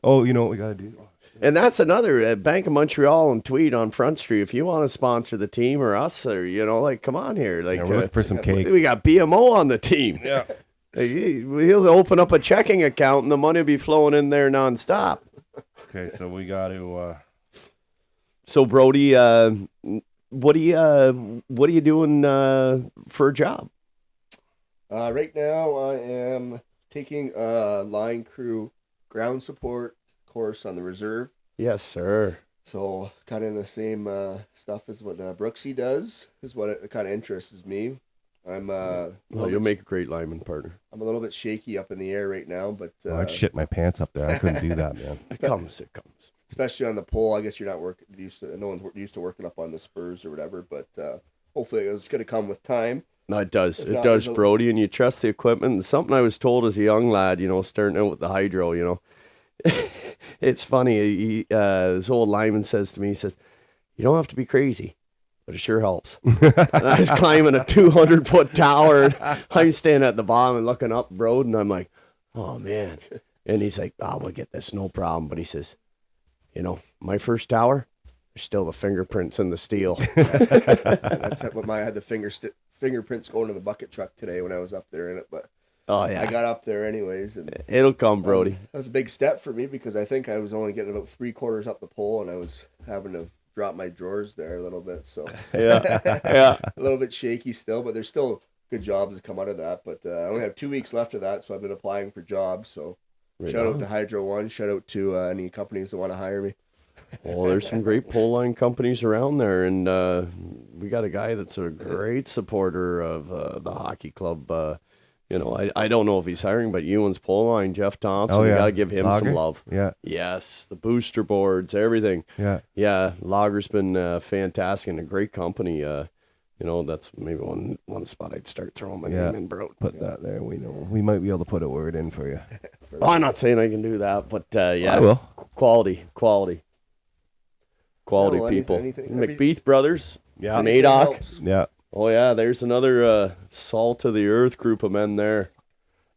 Oh, you know what we gotta do? And that's another Bank of Montreal and Tweed on Front Street. If you want to sponsor the team or us, or you know, like, come on here. Like, Yeah, we're looking for some cake. we got BMO on the team. Yeah, he'll open up a checking account and the money will be flowing in there nonstop. Okay, so we got to. So Brody, what are you doing for a job? Right now, I am taking a line crew ground support course on the reserve. Yes, sir. So kind of in the same stuff as what Brooksie does is what it kind of interests me. I'm Well, you'll make a great lineman partner. I'm a little bit shaky up in the air right now, but I'd shit my pants up there. I couldn't do that, man. It comes. especially on the pole. I guess you're not used to. No one's used to working up on the spurs or whatever, but hopefully it's going to come with time. No, it does. If It not, does, there's a- Brody, and you trust the equipment. And something I was told as a young lad, you know, starting out with the hydro, you know. It's funny. This old lineman says to me, he says, you don't have to be crazy, but it sure helps. And I was climbing a 200-foot tower. And I'm standing at the bottom and looking up the road, and I'm like, oh, man. And he's like, oh, we'll get this, no problem. But he says, you know, my first tower, there's still the fingerprints in the steel. That's what I had the fingerprints going in the bucket truck today when I was up there in it, but Oh, yeah. I got up there anyways, and It'll come, Brody. that was a big step for me because I think I was only getting about 3/4 up the pole, and I was having to drop my drawers there a little bit, so Yeah. Yeah. a little bit shaky still, but there's still good jobs that come out of that. But I only have 2 weeks left of that, so I've been applying for jobs. So Right shout on. out to Hydro One, shout out to any companies that want to hire me. Well, there's some great pole line companies around there, and we got a guy that's a great supporter of the hockey club. You know, I don't know if he's hiring, but Ewan's pole line, Jeff Thompson, Oh, we yeah. got to give him Lager? some love. Yeah. Yes, the booster boards, everything. Yeah. Yeah, Lager's been fantastic and a great company. You know, that's maybe one spot I'd start throwing my Yeah. name in, bro. Put that there. We know we might be able to put a word in for you. Oh, I'm not saying I can do that, but yeah, I will. Quality No, people. anything- McBeath brothers, Yeah. Madoc. Helps. Yeah. Oh yeah, there's another salt of the earth group of men there.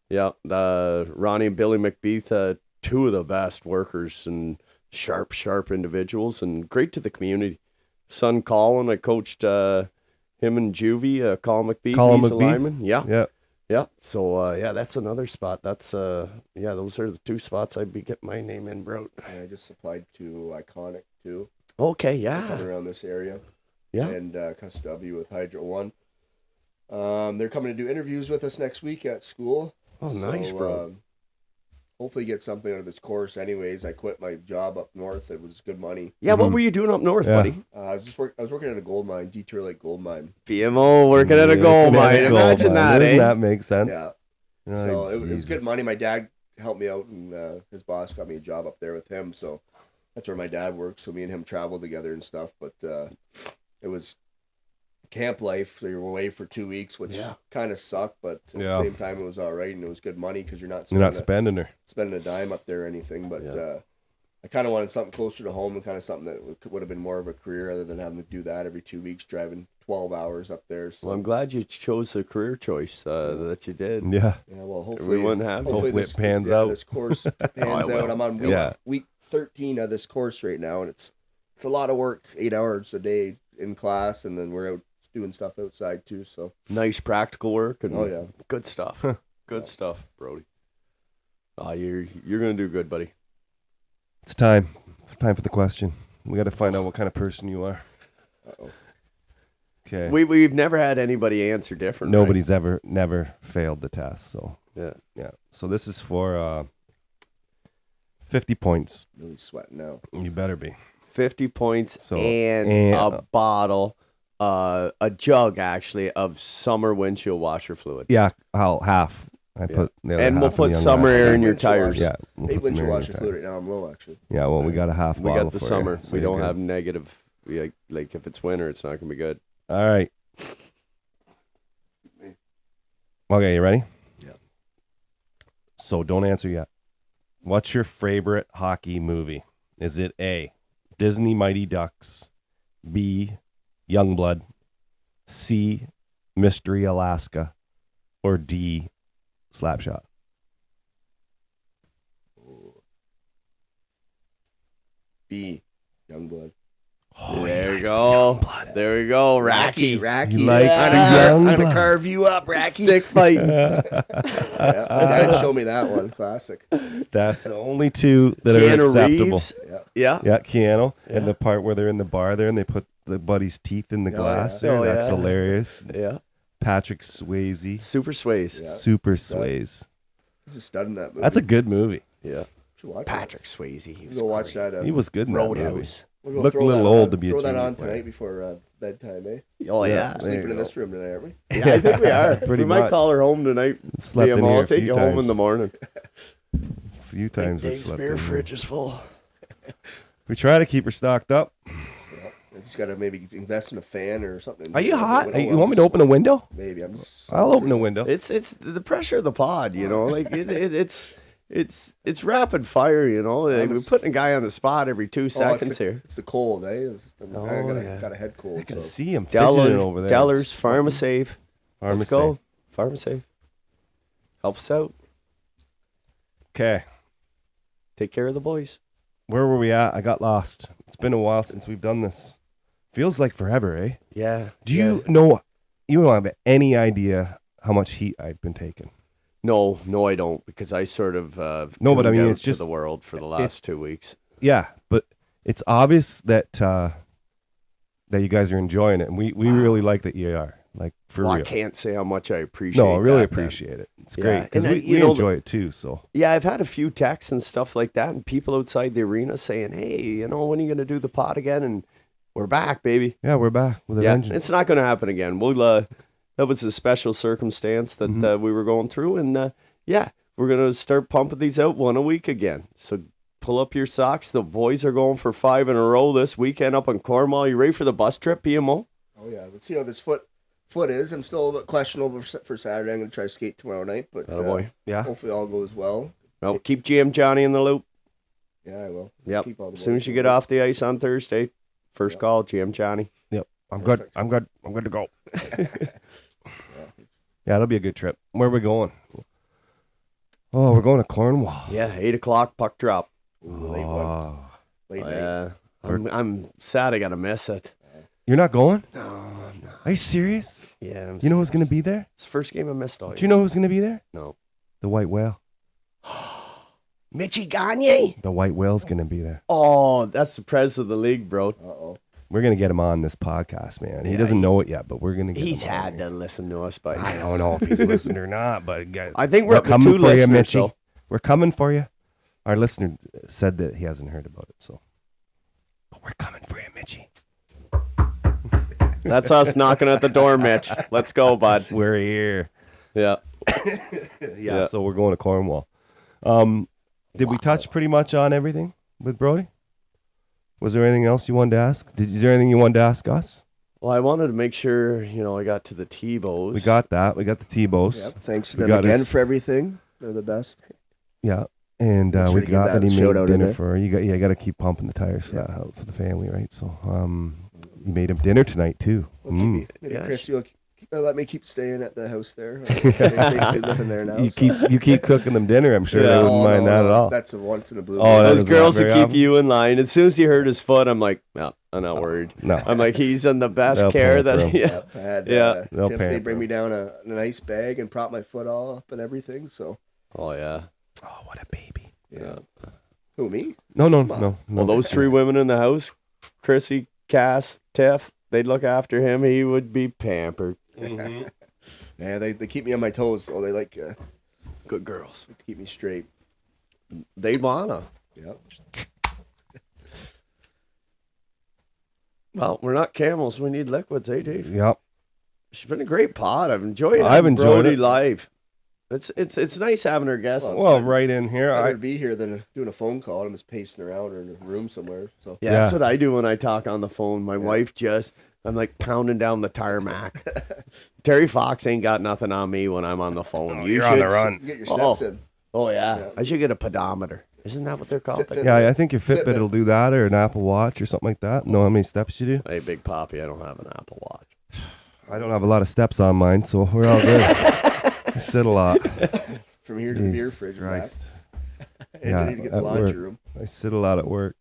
Yeah, Ronnie and Billy McBeath, two of the best workers and sharp individuals, and great to the community. son Colin, I coached him and Juvie, Colin McBeef. Colin he's a McBeef? lineman. Yeah. Yeah. Yeah. So, that's another spot. That's, those are the two spots I'd be getting my name in, bro. I just applied to Iconic too. Okay, They're coming yeah. around this area. Yeah. And Cus W with Hydro One. They're coming to do interviews with us next week at school. Oh, nice, bro. Hopefully get something out of this course. Anyways, I quit my job up north. It was good money. Yeah, what were you doing up north, Yeah. buddy? I was working at a gold mine, Detour Lake Gold Mine. BMO working at a gold mine. Imagine that, Doesn't eh? that make sense? Yeah. Oh, So it was Jesus. good money. My dad helped me out, and his boss got me a job up there with him. So that's where my dad works. So me and him traveled together and stuff. But it was camp life. So you were away for 2 weeks, which kind of sucked. But at the same time, it was all right, and it was good money because you're not spending her. spending a dime up there or anything. But I kind of wanted something closer to home and kind of something that would have been more of a career rather than having to do that every 2 weeks, driving 12 hours up there. So. Well, I'm glad you chose the career choice that you did. Yeah. Yeah, well, hopefully We wouldn't have. Hopefully this, it pans out. This course pans out. I'm on week 13 of this course right now, and it's a lot of work, 8 hours a day in class, and then we're out doing stuff outside too. So Nice practical work and Oh, yeah. good stuff. Good stuff, Brody. You're gonna do good, buddy. It's time. Time for the question. We got to find out what kind of person you are. Uh-oh. Okay. We've never had anybody answer different. Nobody's never failed the test. So Right? yeah. So this is for 50 points. really sweating now. You better be. 50 points So- and and- a bottle, a jug actually of summer windshield washer fluid. Yeah. Half. I put the other And we'll half in put the young summer lads. air in your Windshield tires. washer. Yeah. We'll Hey, put some windshield air in your washer tires. fluid right now. I'm low actually. Yeah. Well, we got a half We bottle got the for summer. you, so We you're don't good. have negative. Like if it's winter, it's not gonna be good. All right. Okay, you ready? Yeah. So don't answer yet. What's your favorite hockey movie? Is it A, Disney Mighty Ducks, B, Youngblood, C, Mystery Alaska, or D, Slapshot? B, Youngblood. There we go. There we go. Racky. Racky. He likes I'm the gonna Youngblood. carve you up, Racky. Stick fight. Yeah, my dad showed me that one. Classic. That's the only two that are Keanu acceptable. Reeves. Yeah. Yeah. Yeah, Keanu. And the part where they're in the bar there and they put the buddy's teeth in the Oh, glass yeah. there. Oh, That's yeah. hilarious. Yeah. Patrick Swayze. Super sways. Yeah. Super Stud. Swayze. He's a stud in that movie. That's a good movie. Yeah. Should watch Patrick Swayze. He It. was Go watch great. that. He was good in that movie. Roadhouse. We'll go Looked throw a little that old on- to be a Throw that junior on player. tonight before bedtime, eh? Oh yeah. Yeah. There Sleeping you in go. this room tonight, aren't we? Yeah, I think we are. Pretty we might much. call her home tonight. Slept in BMO, here I'll a take few you home in times. the morning. A few times we've Dave's slept beer in here. fridge is full. We try to keep her stocked up. I just gotta maybe invest in a fan or something. Are you hot? I'm You want me to open a window? Maybe I'm just. I'll open a window. It's the pressure of the pod, you know. Like it's rapid fire, you know. Like, we're putting a guy on the spot every 2 seconds here. It's the cold, eh? yeah. Got a head cold. I can So. see him fidgeting over there. Dellers, Pharmasafe. Pharmasafe. Let's go. Pharmasafe. Help us out. Okay. Take care of the boys. Where were we at? I got lost. It's been a while since we've done this. Feels like forever, eh? Yeah. Do you know? You don't have any idea how much heat I've been taking. No, I don't, because I sort of No, but I tuned mean, out it's to just- the world for the last 2 weeks. Yeah, but it's obvious that that you guys are enjoying it, and we really like that you are. Like for Well, I real. can't say how much I appreciate. No, I really that, man. appreciate it. It's Yeah, great because and, we you know, enjoy it too. So Yeah, I've had a few texts and stuff like that, and people outside the arena saying, "Hey, you know, when are you going to do the pod again?" And we're back, baby. yeah, we're back with a Yeah, vengeance. it's not going to happen again. We'll that was a special circumstance that Mm-hmm. we were going through, and yeah, we're going to start pumping these out one a week again. So pull up your socks. The boys are going for 5 in a row this weekend up in Cornwall. You ready for the bus trip, PMO? Oh yeah, let's see how this foot is. I'm still a bit questionable for Saturday. I'm gonna try to skate tomorrow night, but Boy. Yeah. hopefully all goes well. Well, keep GM Johnny in the loop. Yeah, I will. Yep. Keep all the As soon boys as you in get the loop. off the ice on Thursday, first call, GM Johnny. Yep, I'm good. I'm good. I'm good to go. Yeah, it'll be a good trip. Where are we going? Oh, we're going to Cornwall. Yeah, 8 o'clock puck drop. Ooh, late one. Oh, Late night. Yeah, I'm sad I gotta miss it. You're not going? No, I'm not. Are you serious? Yeah, You know who's going to be there? it's the first game I missed all year. Do you know who's going to be there? No. The white whale. Mitchie Gagne? The white whale's going to be there. Oh, that's the president of the league, bro. Uh-oh. We're going to get him on this podcast, man. He Yeah, doesn't know it yet, but we're going to get He's him on had here. to listen to us, but I don't know if he's listening or not, but guys, I think we're up to coming 2 for you, listeners, Mitchie. so. We're coming for you. Our listener said that he hasn't heard about it, so. But we're coming for you, Mitchie. That's us knocking at the door, Mitch. Let's go, bud. We're here. Yeah. Yeah, so we're going to Cornwall. Did we touch pretty much on everything with Brody? Was there anything else you wanted to ask? Is there anything you wanted to ask us? Well, I wanted to make sure, I got to the Tebows. We got that. We got the T-Bows. Yep. Thanks to We them got again his- for everything. They're the best. Yeah. And Make sure we to give got that that he a shout made out in dinner there. for her. You got to keep pumping the tires for that for the family, right? So you made him dinner tonight too. Well, maybe Yeah, Chris, you'll let me keep staying at the house there. They basically living there now. You keep cooking them dinner. I'm sure Yeah. they wouldn't Oh, mind no, that no, at all. That's a once in a blue Oh, moon. that Those is girls not will very keep you in line. As soon as he heard his foot, I'm like, no, I'm not worried. No. I'm like, he's in the best They'll care pamper that. him. Yeah. I had Yeah. They'll Tiffany pamper bring him. me down a nice bag and prop my foot all up and everything. So, Oh yeah. Oh, what a baby. yeah. Who, me? No. Well, those 3 women in the house, Chrissy, Cass, Tiff, they'd look after him. He would be pampered. Yeah, they keep me on my toes. So they like Good girls. to keep me straight. They wanna. Yep. Well, we're not camels. We need liquids, eh, Dave? Yep. She's been a great pod. I've enjoyed. I've having enjoyed Brody it. live. It's nice having her guests. Well, right in here. I'd rather be here than doing a phone call. I'm just pacing around or in a room somewhere. So Yeah, that's what I do when I talk on the phone. My wife I'm like pounding down the tarmac. Terry Fox ain't got nothing on me when I'm on the phone. You're on the run. you get your steps in. Oh yeah. Yeah. I should get a pedometer. Isn't that what they're called? Fit- Yeah, I think your Fitbit will do that, or an Apple Watch, or something like that. Know how many steps you do? Hey, Big Poppy, I don't have an Apple Watch. I don't have a lot of steps on mine, so we're all good. I sit a lot. From here to the beer Jesus fridge and back. Christ. And I need to get the at laundry work. room. I sit a lot at work.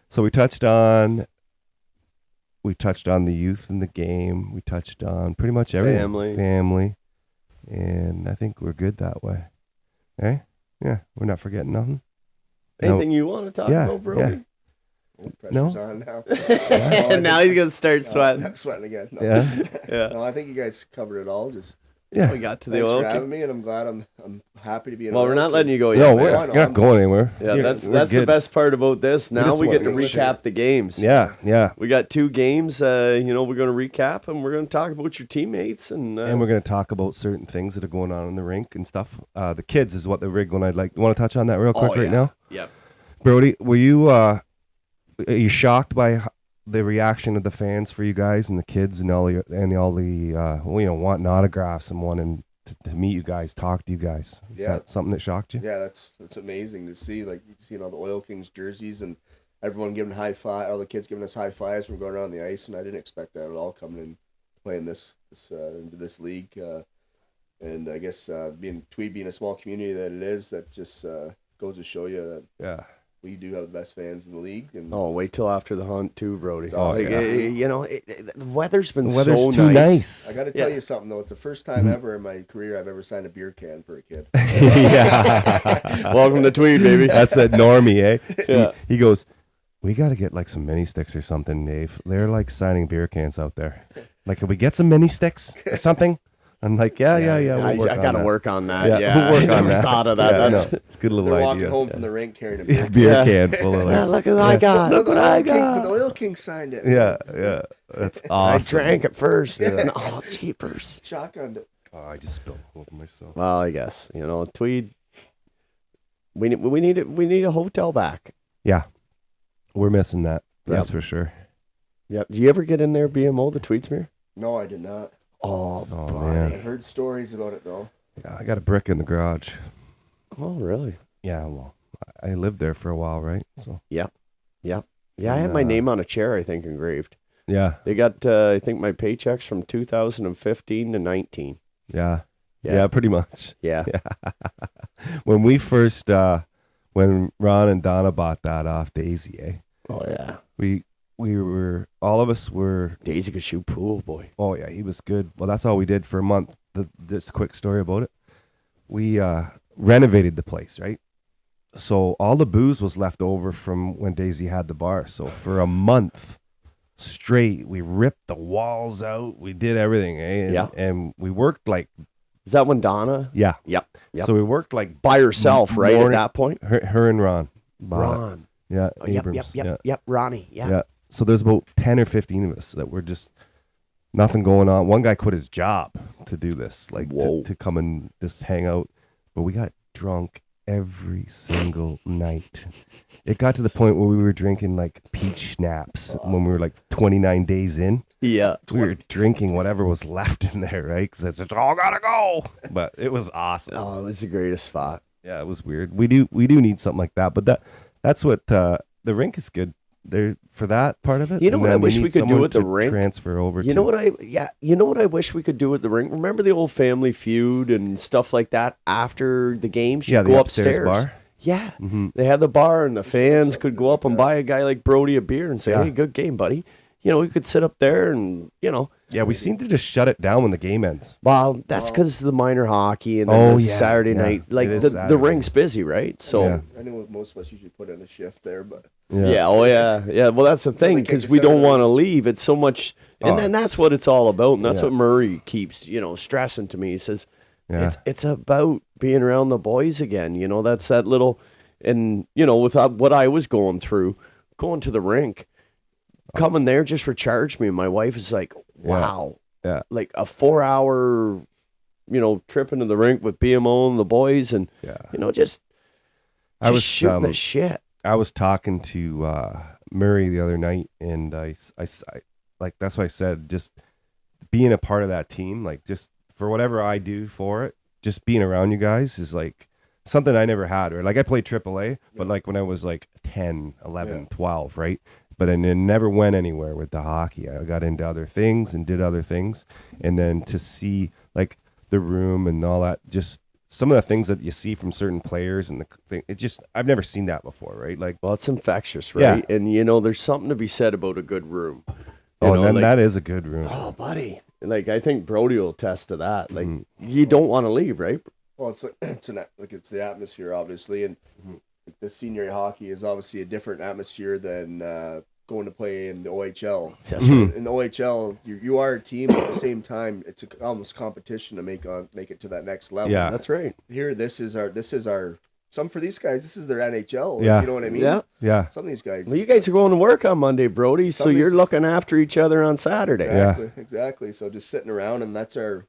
So we touched on the youth in the game. We touched on pretty much everything. Family. And I think we're good that way. Eh? Yeah, we're not forgetting nothing. Anything you want to talk Yeah, about, Brody? Oh, pressure's No. on now. And now he's gonna start sweating. I'm sweating again. No. Yeah. Yeah. No, I think you guys covered it all. Just Yeah. We got to the thanks oil. for having me, and I'm glad I'm happy to be in. Well, an we're oil not king. letting you go yet. No, man. we're I know, not I'm- going anywhere. Yeah, We're that's the good. best part about this. Now just we get to want- recap the games. Yeah. We got 2 games. We're going to recap and we're going to talk about your teammates and And we're going to talk about certain things that are going on in the rink and stuff. The kids is what the rig one I'd like. You want to touch on that real quick right now? Yep. Brody, were you are you shocked by the reaction of the fans for you guys and the kids and all the wanting autographs and wanting to meet you guys, talk to you guys? Is Yeah. that something that shocked you? Yeah, that's amazing to see. Like seeing all the Oil Kings jerseys and everyone giving high five. All the kids giving us high fives when we're going around the ice, and I didn't expect that at all. Coming in, playing into this league, and I guess Tweed being a small community that it is, that just goes to show you that Yeah. we do have the best fans in the league. And Oh, wait till after the hunt too, Brody. awesome. The weather's been The weather's so too nice. I got to tell Yeah. you something though. It's the first time ever in my career I've ever signed a beer can for a kid. Yeah. Welcome to Tweed, baby. That's that normie, eh? Steve, Yeah. He goes, we got to get like some mini sticks or something, Dave. They're like signing beer cans out there. Like, can we get some mini sticks or something? I'm like, yeah. I We'll got to on work on that. that. Yeah, We'll work I on never that. thought of that. Yeah, That's no, it's a good little They're idea. walking home from the rink carrying a beer Beer can. can full of like, look what I got. No, Look the what I Oil King, got. the Oil King signed it. yeah. That's awesome. I drank it first. Oh, cheapers. Shotgunned it. Oh, I just spilled over myself. Well, I guess Tweed. We need a hotel back. Yeah, we're missing that. That's Yep. for sure. Yep. Do you ever get in there, BMO, the Tweedsmere? No, I did not. Oh, Oh, buddy. man. I heard stories about it though. Yeah, I got a brick in the garage. Oh, really? Yeah, well, I lived there for a while, right? So Yeah, I had my name on a chair, I think, engraved. yeah, They got, I think, my paychecks from 2015 to 19. yeah, Yeah. pretty much. Yeah. When we first, when Ron and Donna bought that off Daisy, Oh, yeah. we all of us were. Daisy could shoot pool, boy. Oh yeah, he was good. Well, that's all we did for a month. This quick story about it. We renovated the place, right? So all the booze was left over from when Daisy had the bar. So for a month straight, we ripped the walls out. We did everything, eh? And we worked like. Is that when Donna? Yeah. Yep. So we worked like by herself, right? At that point, her and Ron. Ron. Yeah. Oh, yep. Abrams. Yep. Ronnie. Yeah. Yeah. So there's about 10 or 15 of us that were just nothing going on. One guy quit his job to do this, like to come and just hang out. But we got drunk every single night. It got to the point where we were drinking like peach schnapps when we were like 29 days in. Yeah. We were drinking whatever was left in there, right? Because it's all gotta go. But it was awesome. Oh, it was the greatest spot. Yeah, it was weird. We do need something like that. But that's what the rink is good there for that part of it. You know what I wish we could do with the rink? Transfer over. You know what I wish we could do with the rink? Remember the old Family Feud and stuff like that after the games? Yeah, you the go upstairs bar. Yeah. They had the bar and the fans could go up and buy a guy like Brody a beer and say, hey, good game, buddy. You know, we could sit up there and, you know. Yeah, we seem to just shut it down when the game ends. Well, that's because of the minor hocky and then Saturday night. Like, the rink's busy, right? So I know most of us usually put in a shift there, but... Yeah. Well, that's the thing, because we don't want to leave. It's so much... And then that's what it's all about. And that's what Murray keeps, stressing to me. He says, it's about being around the boys again. You know, that's that little... And, with what I was going through, going to the rink... Coming there just recharged me. My wife is like, wow. Yeah. Like a 4-hour, trip into the rink with BMO and the boys and, just shooting the shit. I was talking to Murray the other night and I like, that's what I said, just being a part of that team, like just for whatever I do for it, just being around you guys is like something I never had. Or like I played AAA, but like when I was like 10, 11, 12, right? But it never went anywhere with the hockey. I got into other things and did other things. And then to see like the room and all that, just some of the things that you see from certain players and the thing, I've never seen that before, right? Like, well, it's infectious, right? Yeah. And, there's something to be said about a good room. That is a good room. Oh, buddy. Like, I think Brody will attest to that. Like, you don't want to leave, right? Well, it's the atmosphere, obviously. And the senior hockey is obviously a different atmosphere than going to play in the OHL. That's right. In the OHL, you are a team, but at the same time, it's almost competition to make it to that next level. Yeah, that's right. Here, this is our. Some for these guys, this is their NHL. Yeah, you know what I mean. Yeah. Some of these guys. Well, you guys are going to work on Monday, Brody, so you're looking after each other on Saturday. Exactly. So just sitting around, and that's a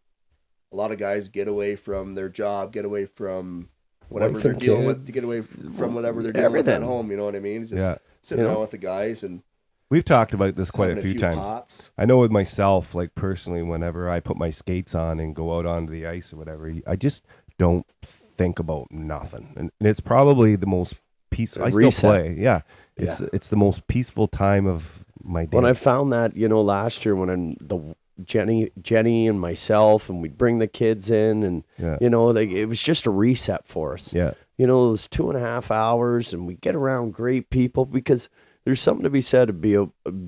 lot of guys get away from their job, get away from whatever they're dealing with, to get away from whatever they're dealing with at home. You know what I mean? It's just sitting around with the guys and. We've talked about this quite a few times. Pops. I know with myself, like personally, whenever I put my skates on and go out onto the ice or whatever, I just don't think about nothing. And it's probably the most peaceful. I still play. Yeah. It's the most peaceful time of my day. When I found that, last year when Jenny and myself, and we'd bring the kids in and, it was just a reset for us. Yeah. It was 2.5 hours and we get around great people because there's something to be said of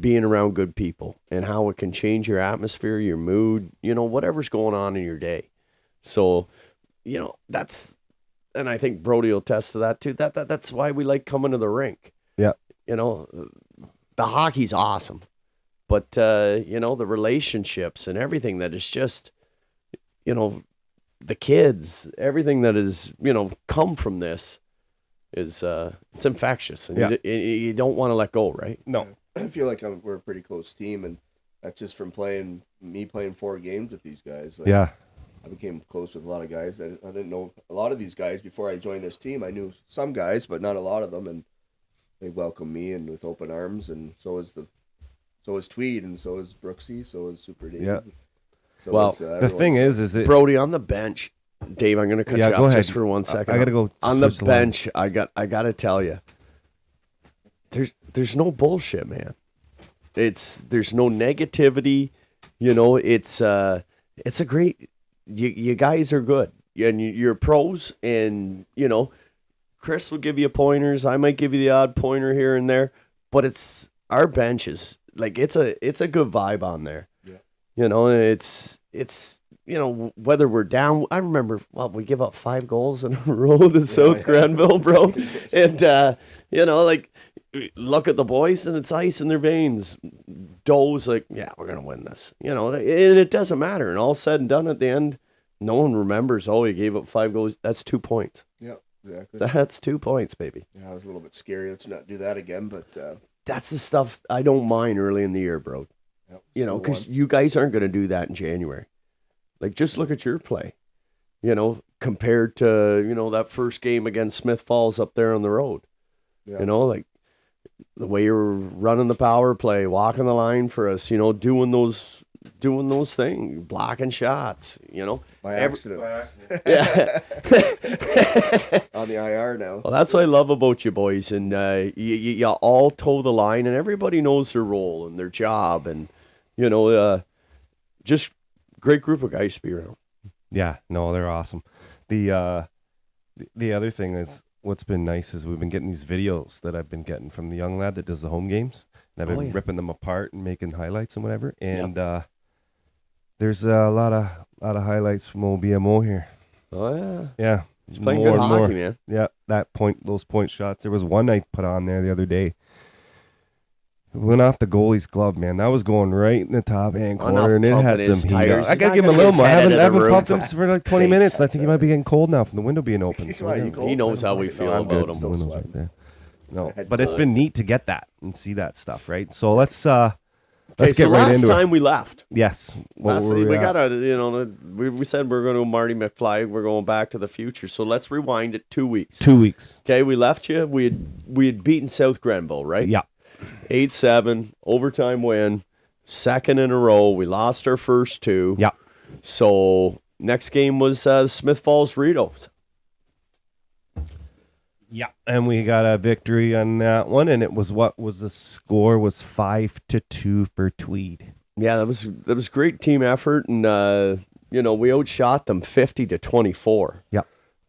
being around good people and how it can change your atmosphere, your mood, whatever's going on in your day. So, that's, and I think Brody will attest to that too. That's why we like coming to the rink. Yeah. The hockey's awesome, but, the relationships and everything that is just, the kids, everything that is, come from this. Is it's infectious, and you don't want to let go, right? No, I feel like we're a pretty close team, and that's just from playing 4 games with these guys. Like, I became close with a lot of guys. I didn't know a lot of these guys before I joined this team. I knew some guys, but not a lot of them, and they welcomed me and with open arms. And so is Tweed, and so is Brooksie, so is Super Dave. Yeah. So the thing is it Brody on the bench. Dave, I'm going to cut you off just for 1 second. I got to go on the bench. I got to tell you, there's no bullshit, man. There's no negativity. It's a great. You guys are good, and you're pros, and Chris will give you pointers. I might give you the odd pointer here and there, but it's our bench is like it's a good vibe on there. Yeah. You know, it's whether we're down. I remember we give up 5 goals in a row to South Grenville, bro, and like look at the boys and it's ice in their veins. Doe's like, yeah, we're gonna win this. And it doesn't matter. And all said and done at the end, no one remembers. Oh, you gave up 5 goals. That's 2 points. Yeah, exactly. That's 2 points, baby. Yeah, it was a little bit scary. Let's not do that again. But That's the stuff I don't mind early in the year, bro. Because you guys aren't gonna do that in January. Like, just look at your play. Compared to that first game against Smith Falls up there on the road. Yeah. Like the way you're running the power play, walking the line for us, doing those things, blocking shots, by accident. Yeah. On the IR now. Well, that's what I love about you boys, and you all toe the line, and everybody knows their role and their job, and just great group of guys to be around. Yeah, no, they're awesome. The other thing is, what's been nice is we've been getting these videos that I've been getting from the young lad that does the home games, and I've been ripping them apart and making highlights and whatever. And there's a lot of highlights from old BMO here. Oh yeah, yeah, he's playing good hockey, man. Yeah, those point shots. There was one I put on there the other day. It went off the goalie's glove, man. That was going right in the top hand corner, and it had some heat. I gotta give him a little more. I haven't pumped him for like 20 minutes. And I think he might be getting cold now from the window being open. So he knows how we feel about him. The window's right there. No, but it's been neat to get that and see that stuff, right? So let's get right into it. Last time we left. Yes. We gotta, we said we're going to Marty McFly. We're going back to the future. So let's rewind it 2 weeks. 2 weeks. Okay, we left you. We had beaten South Grenville, right? Yeah. 8-7 overtime win, second in a row. We lost our first 2. Yeah. So next game was Smith Falls Ritos. Yeah, and we got a victory on that one, and it was the score was 5-2 for Tweed. Yeah, that was great team effort, and we outshot them 50-24. Yeah,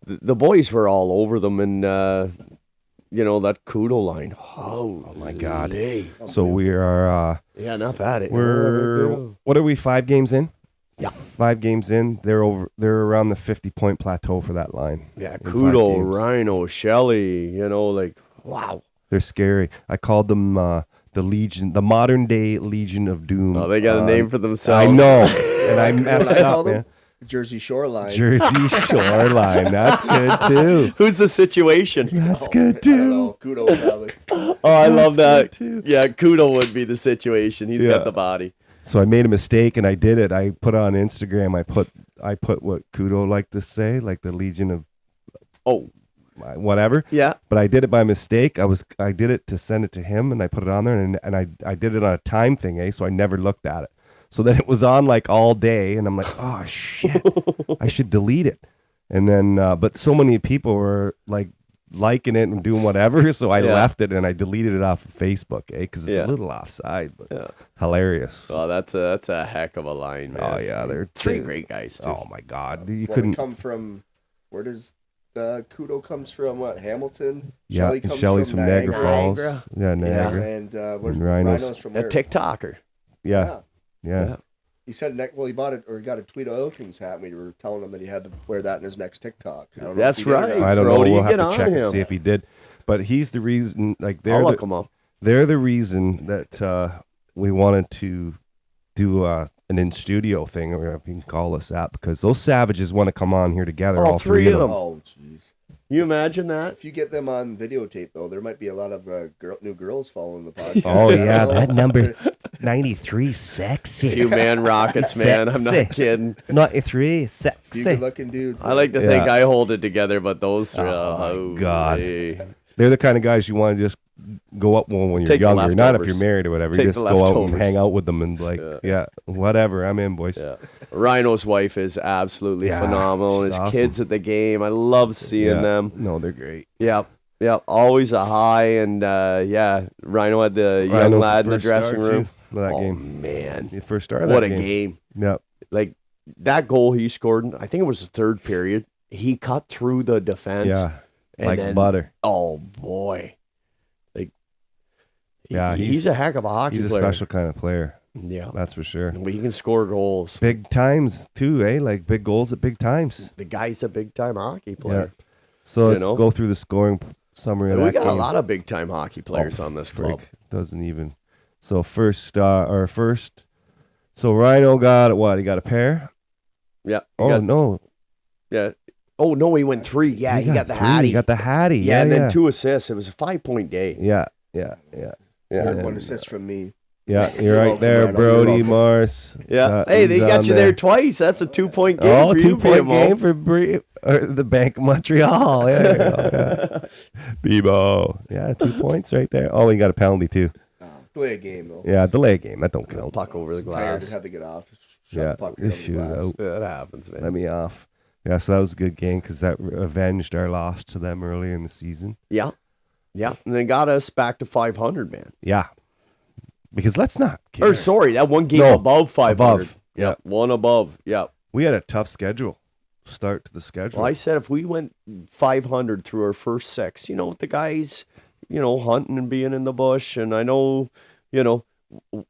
the boys were all over them, and that Kudo line. Oh my God! So we are. Not bad. What are we? 5 games in? Yeah, 5 games in. They're around the 50-point plateau for that line. Yeah, Kudo, Rhino, Shelley. Wow. They're scary. I called them the Legion, the modern day Legion of Doom. Oh, they got a name for themselves. I know, and I messed up, man. Jersey Shoreline. Jersey Shoreline. That's good too. Who's the situation? That's good too. I don't know. Kudo probably. Oh, I love that. Too. Yeah, Kudo would be the situation. He's got the body. So I made a mistake and I did it. I put on Instagram. I put what Kudo liked to say, like the Legion of whatever. Yeah. But I did it by mistake. I did it to send it to him, and I put it on there, and I did it on a time thing, so I never looked at it. So then it was on like all day, and I'm like, oh shit, I should delete it. And then, but so many people were like liking it and doing whatever, so I left it and I deleted it off of Facebook, because it's a little offside, but hilarious. Oh, that's a heck of a line, man. Oh yeah, they're 3 great guys too. Oh my God, you couldn't come from. Where does Kudo comes from? What, Hamilton? Yeah, Shelley's from Niagara Falls. Yeah, Niagara. And Rhinos from a where? TikToker. Yeah. He said he bought it or got a Tweed Oil Kings hat. And we were telling him that he had to wear that in his next TikTok. I don't know That's right. I don't Brody, know. We'll have get to check on and him. see if he did. But he's the reason. Like I'll look him up. They're the reason that we wanted to do an in-studio thing, or if you can call us that, because those savages want to come on here together. All 3 of them. Oh, jeez. You imagine that? If you get them on videotape, though, there might be a lot of new girls following the podcast. Oh, yeah, that number 93, sexy. Few man rockets, man. I'm not kidding. 93, sexy. Few good-looking dudes. I like to think I hold it together, but those 3, oh my God. They're the kind of guys you want to just go up when you're younger. Not if you're married or whatever. You just go out and hang out with them and whatever. I'm in, boys. Yeah. Rhino's wife is absolutely phenomenal. His awesome. kids at the game, I love seeing them. No, they're great. Yeah, always a high, and Rhino had the young lad in the dressing room. That game, man, the first star of what that a game! Yeah, like that goal he scored. I think it was the 3rd period. He cut through the defense. Yeah, like butter. Oh boy, like Yeah, he's a heck of a hockey He's a player. special kind of player. Yeah. That's for sure. But he can score goals. Big times too, eh? Like big goals at big times. The guy's a big-time hocky player. So You let's know? go through the scoring summary of And that we got game. a lot of big-time hockey players on this club. Frick, doesn't even. So So Rhino got what? He got a pair. Yeah. No. Yeah. Oh, no, he went 3. Yeah, he got the three. Hattie. He got the Hattie. Yeah, and then 2 assists. It was a 5-point day. Yeah. One assist from me. Yeah, you're You're right welcome, there, Rhino. Brody You're welcome. Morris. Yeah. Hey, they he's got on you there twice. That's a 2-point game Oh, for you, 2-point BMO. game for the Bank of Montreal. Yeah, there you go, yeah. BMO. Yeah, 2 points right there. Oh, he got a penalty too. Delay a game though. Yeah, delay game. That don't count. Puck over the Tired, glass. had to get off. Shot Yeah, the puck right just over the shoot it glass. out. Yeah, that happens, man. Let me off. Yeah, so that was a good game because that avenged our loss to them early in the season. Yeah. Yeah. And they got us back to 500, man. Yeah. Because let's not kid Or ourselves. sorry, that one game No, above 500. above. Yeah. One above. Yeah. We had a tough schedule. Start to the schedule. Well, I said if we went 500 through our first 6, with the guys, hunting and being in the bush. And I know,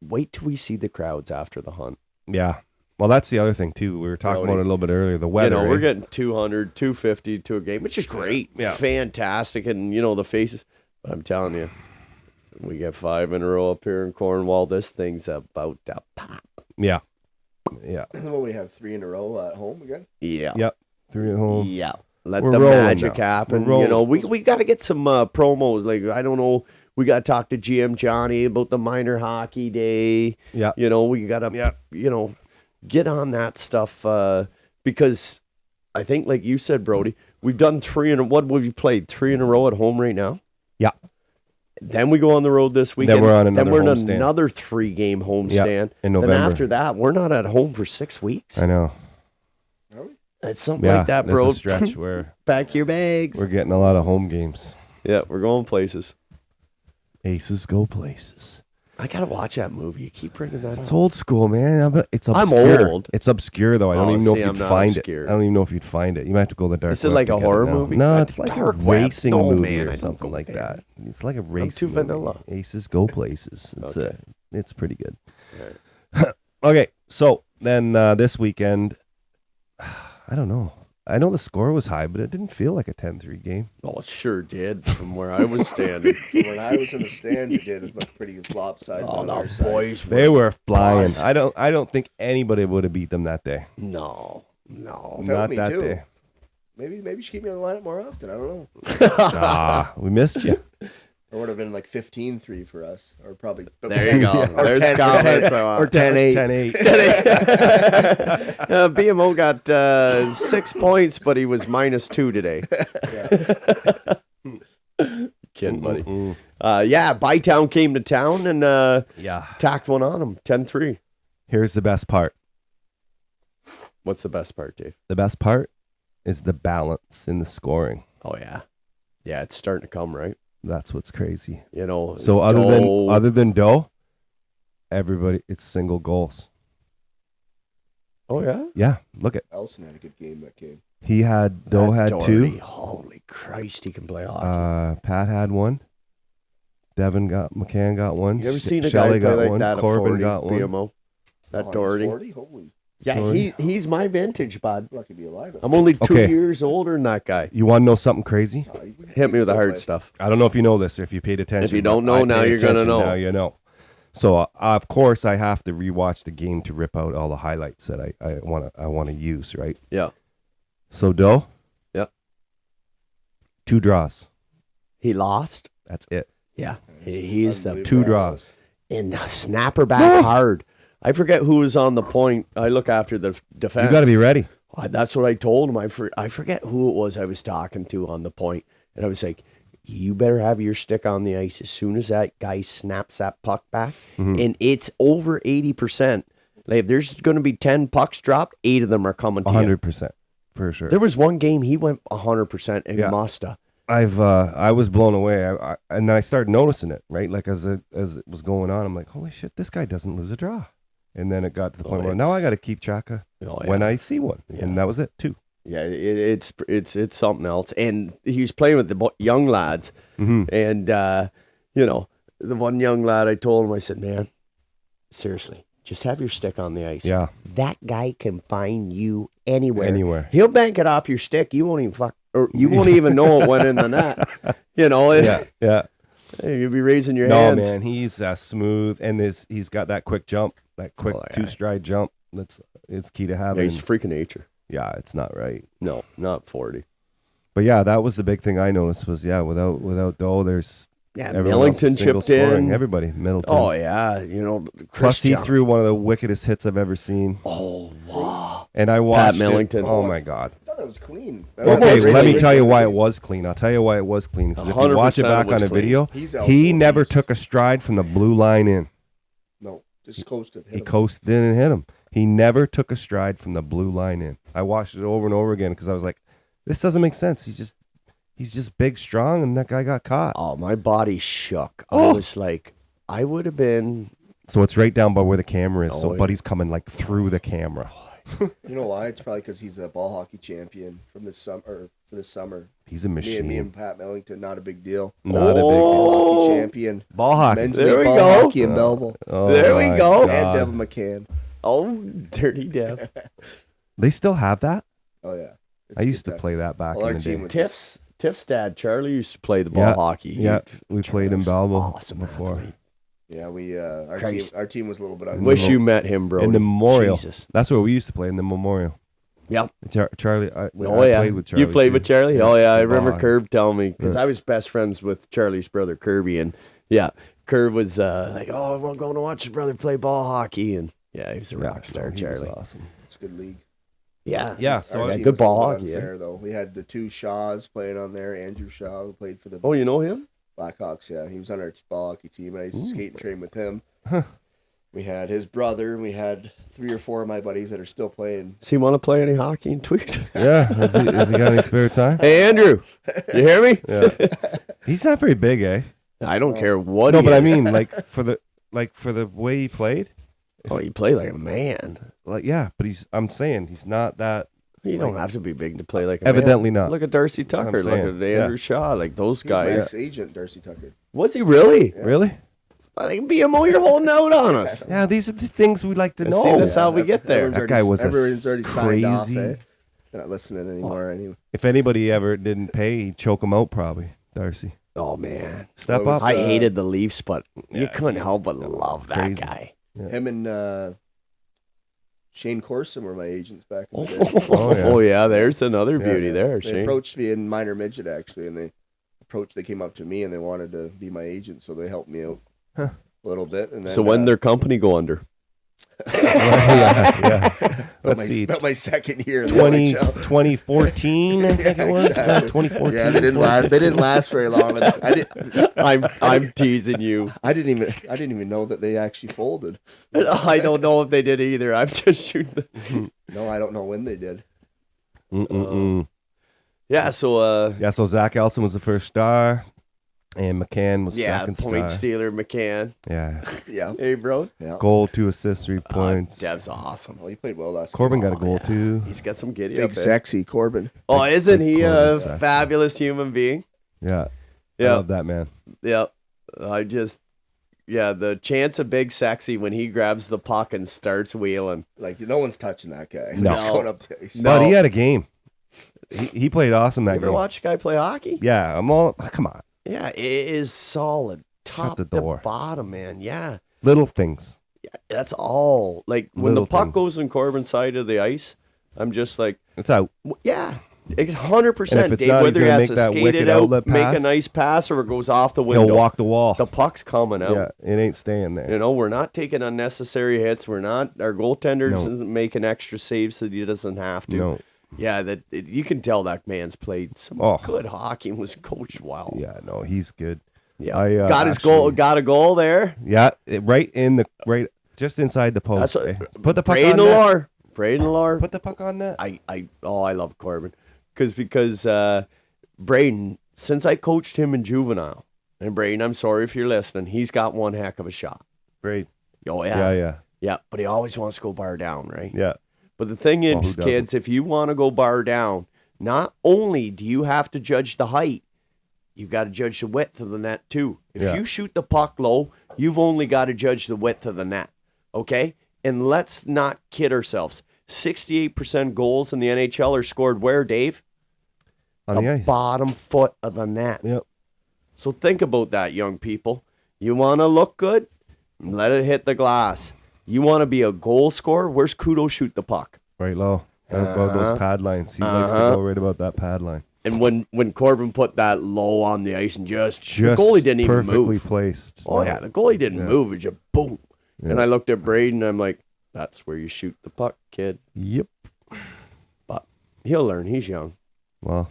wait till we see the crowds after the hunt. Yeah. Well, that's the other thing, too. We were talking about it a little bit earlier. The weather. We're eh? getting 200, 250 to a game, which is great. Yeah. Fantastic. And, the faces. But I'm telling you, we get 5 in a row up here in Cornwall. This thing's about to pop. Yeah. Yeah. And then we have 3 in a row at home again. Yeah. Yep. 3 at home. Yeah. Let We're the rolling magic now. happen. We're rolling. We got to get some promos. Like, I don't know. We got to talk to GM Johnny about the minor hockey day. Yeah. We got to, get on that stuff because I think, like you said, Brody, we've done 3 in a what have you played? 3 in a row at home right now? Yeah. Then we go on the road this weekend. Then we're on another Then we're in homestand. another 3-game homestand. Yeah, in November. Then after that, we're not at home for 6 weeks. I know. It's something Yeah. like that, there's bro. a stretch where Pack your bags. we're getting a lot of home games. Yeah, we're going places. Aces go places. I gotta watch that movie. You keep bringing that It's up. old school, man. It's I'm obscure. old. It's obscure, though. I don't Oh, even know see, if I'm you'd not find obscure. it. I don't even know if you'd find it. You might have to go to the dark Is it web like to a get it horror now. movie? No, That's it's like dark a web. racing No, movie man, I or don't something go like there. that. It's like a racing too movie. vanilla. Aces go places. Okay. It's pretty good. Okay, so then this weekend, I don't know. I know the score was high, but it didn't feel like a 10-3 game. Oh, it sure did from where I was standing. When I was in the stands, it did. It looked pretty lopsided. Oh, on our the side. boys were. They were flying. Buzz. I don't think anybody would have beat them that day. No. Felt Not me that too. day. Maybe you should keep me on the lineup more often. I don't know. We missed you. It would have been like 15-3 for us, or probably. There you go. Or There's 10, confidence. or 10-8. 10-8. BMO got 6 points, but he was -2 today. Kidding, buddy. Bytown came to town and Yeah. tacked one on him. 10-3. Here's the best part. What's the best part, Dave? The best part is the balance in the scoring. Oh, yeah. Yeah, it's starting to come, right? That's what's crazy. So other than Doe, everybody, it's single goals. Oh, yeah? Yeah, look at Elson had a good game that game. Doe had Doherty, 2. Holy Christ, he can play hockey. Pat had 1. McCann got 1. You ever seen a Shelley guy play got like 1. that at Corbin 40, got 1. BMO? That he's Doherty. 40? Holy, Yeah, Doherty. he's my vintage, bud. I'm not gonna be alive. I'm only 2 Okay. years older than that guy. You want to know something crazy? Hit me with the Still hard play. stuff. I don't know if you know this or if you paid attention. If you don't but know, I now paid you're gonna attention, know. Now you know. So of course I have to rewatch the game to rip out all the highlights that I want to use, right? Yeah. So Doe, Yeah. 2 draws. He lost. That's it. Yeah. He's the 2 draws. and snapper back hard. I forget who was on the point. I look after the defense. You got to be ready. That's what I told him. I forget who it was I was talking to on the point, and I was like, "You better have your stick on the ice as soon as that guy snaps that puck back, and it's over 80%. Like if there's going to be 10 pucks dropped, 8 of them are coming to you. 100% for sure. There was one game he went 100% and Yeah. musta. I was blown away, and I started noticing it, right? Like as it was going on, I'm like, holy shit, this guy doesn't lose a draw. And then it got to the point where now I got to keep track of when I see one, and that was it too. Yeah, it's something else. And he was playing with the young lads, and the one young lad, I told him, I said, man, seriously, just have your stick on the ice. Yeah. That guy can find you anywhere. Anywhere. He'll bank it off your stick. You won't even or you won't even know it went in the net. Yeah. You'll be raising your No, hands. man, he's smooth, and he's got that quick jump, that quick two-stride jump. It's key to Yeah, having. he's freaking nature. Yeah, it's not right. No, not 40. But yeah, that was the big thing I noticed was without Doe, there's everyone else Millington is single chipped scoring. in. Everybody, Middleton. Oh yeah, Plus, he Christian. threw one of the wickedest hits I've ever seen. Oh wow. And I watched Millington. it. Oh my God. I thought it was clean. Okay, let me tell you why it was clean. I'll tell you why it was clean. Because if you watch it 100% back was on a clean. video, He's out he for never these. took a stride from the blue line in. No, just coasted. He coasted in and hit him. He never took a stride from the blue line in. I watched it over and over again because I was like, this doesn't make sense. He's just big, strong, and that guy got caught. Oh, my body shook. I Oh. was like, I would have been. So it's right down by where the camera is. Oh, So yeah. Buddy's coming like through the camera. You know why? It's probably because he's a ball hockey champion from this summer. For this summer, He's a machine. me and Pat Millington, not a big deal. Not a Ball hockey champion. ball hockey. Men's There league we ball go. hockey in Belleville. Oh There we my go. And God. Devin McCann. Oh, dirty death. They still have that? Oh yeah. It's I used good to time. play that back Well, our in the day. team was Tiff's dad, Charlie, used to play the ball Yeah, hockey. Yeah, we played in Belleville Awesome before. athlete. Yeah, our Christ. team was a little bit. Wish you met him, bro. In the Memorial. Jesus. That's where we used to play, in the Memorial. Yep. Charlie, I Oh yeah. played with Charlie. You played too. with Charlie? Oh yeah, I The ball remember hockey. Curb telling me because Yeah. I was best friends with Charlie's brother Kirby, and yeah, Curb was like, "Oh, I'm going to watch his brother play ball hockey," and yeah, he was a rock star, he was Charlie. awesome. It's a good league. Yeah, Yeah, so Our I- team good was a little ball bit hockey, unfair, though. We had the two Shaws playing on there. Andrew Shaw, who played for the Oh, you know him? Blackhawks. Yeah, he was on our ball hockey team. I used to skate and train with him. Huh. We had his brother, and we had 3 or 4 of my buddies that are still playing. Does he want to play any hockey in Tweed? Yeah, has he got any spare time? Hey, Andrew, you hear me? Yeah. He's not very big, eh? I don't care what. No, he but I is. mean, for the way he played, oh, he played like a man. yeah, but I'm saying he's not that. You don't have to be big to play like a Evidently man. not. Look at Darcy That's what I'm Tucker. Look saying. at Andrew Shaw. Like those He was my guys. ex-agent, Darcy Tucker. Was he really? Really? I think BMO, you're holding out on us. Yeah, these are the things we like to See, know. that's how we get there. Everyone's That guy was everyone's already signed off. crazy. They're not listening anymore. Anyway, If anybody ever didn't pay, he'd choke him out probably. Darcy, Oh man, step Well, it was, up. I hated the Leafs, but you Yeah, couldn't help but love that crazy. guy. him and Shane Corson were my agents back in the day. Oh, Yeah, there's another beauty Yeah. there, They Shane. approached me in minor midget actually, and they came up to me and they wanted to be my agent, so they helped me out a little bit. And then, So when their company go under? yeah. about Let's see. my second year in the 20, NHL. 2014, I think it was. exactly. 2014. Yeah, they didn't last very long. And I'm teasing you. I didn't even know that they actually folded. I don't know if they did either. I'm just shooting. No, I don't know when they did. Yeah. So Yeah, so Zach Elson was the first star, and McCann was yeah, second point star. stealer McCann. Yeah, Yeah, Hey, bro. yeah. goal, 2 assists, 3 points. Dev's awesome. Well, he played well last. Corbin year. got a goal too. He's got some giddy Big up there. sexy Corbin. Oh, isn't he a Corbin's sexy. fabulous human being? Yeah, Yeah. I love that man. Yeah. The chance of Big Sexy when he grabs the puck and starts wheeling. Like no one's touching that guy. No. He's going up to ice. No. But he had a game. He played awesome that You ever game. watch a guy play hockey? Yeah, I'm all. Come on, Yeah, it is solid. Top the to door. bottom, man. Yeah. little things. That's all. Like when Little the puck things. goes in Corbin's side of the ice, I'm just like, It's out. yeah. It's And 100%. if it's Dave, not, he's whether he gonna has make to that skate wicked it out, outlet make a pass. nice pass, or it goes off the window. He'll walk the wall. The puck's coming out. Yeah, it ain't staying there. You know, we're not taking unnecessary hits. Our goaltender No. isn't making extra saves so that he doesn't have to. No. Yeah, you can tell that man's played some Oh. good hockey and was coached well. Yeah, no, he's good. Yeah. I, got his goal. actually- Got a goal there. Yeah, just inside the post. That's eh? Put the puck on Braden net. Lar. Braden Lar. Put the puck on net. I love Corbin because Braden, since I coached him in juvenile, and Braden, I'm sorry if you're listening, he's got one heck of a shot. Great. Oh Yeah. yeah, but he always wants to go bar down, right? Yeah. But the thing Well, who is, doesn't? kids, if you want to go bar down, not only do you have to judge the height, you've got to judge the width of the net too. If Yeah. you shoot the puck low, you've only got to judge the width of the net. Okay? And let's not kid ourselves. 68% goals in the NHL are scored where, Dave? On the ice. Bottom foot of the net. Yep. So think about that, young people. You want to look good? Let it hit the glass. You want to be a goal scorer? Where's Kudo shoot the puck? Right low. Right above those pad lines. He likes to go right about that pad line. And when Corbin put that low on the ice and just the goalie didn't even perfectly move. placed. Oh, yeah, the goalie didn't move. It just boom. Yeah. And I looked at Braden, and I'm like, that's where you shoot the puck, kid. Yep. But he'll learn. He's young. Well,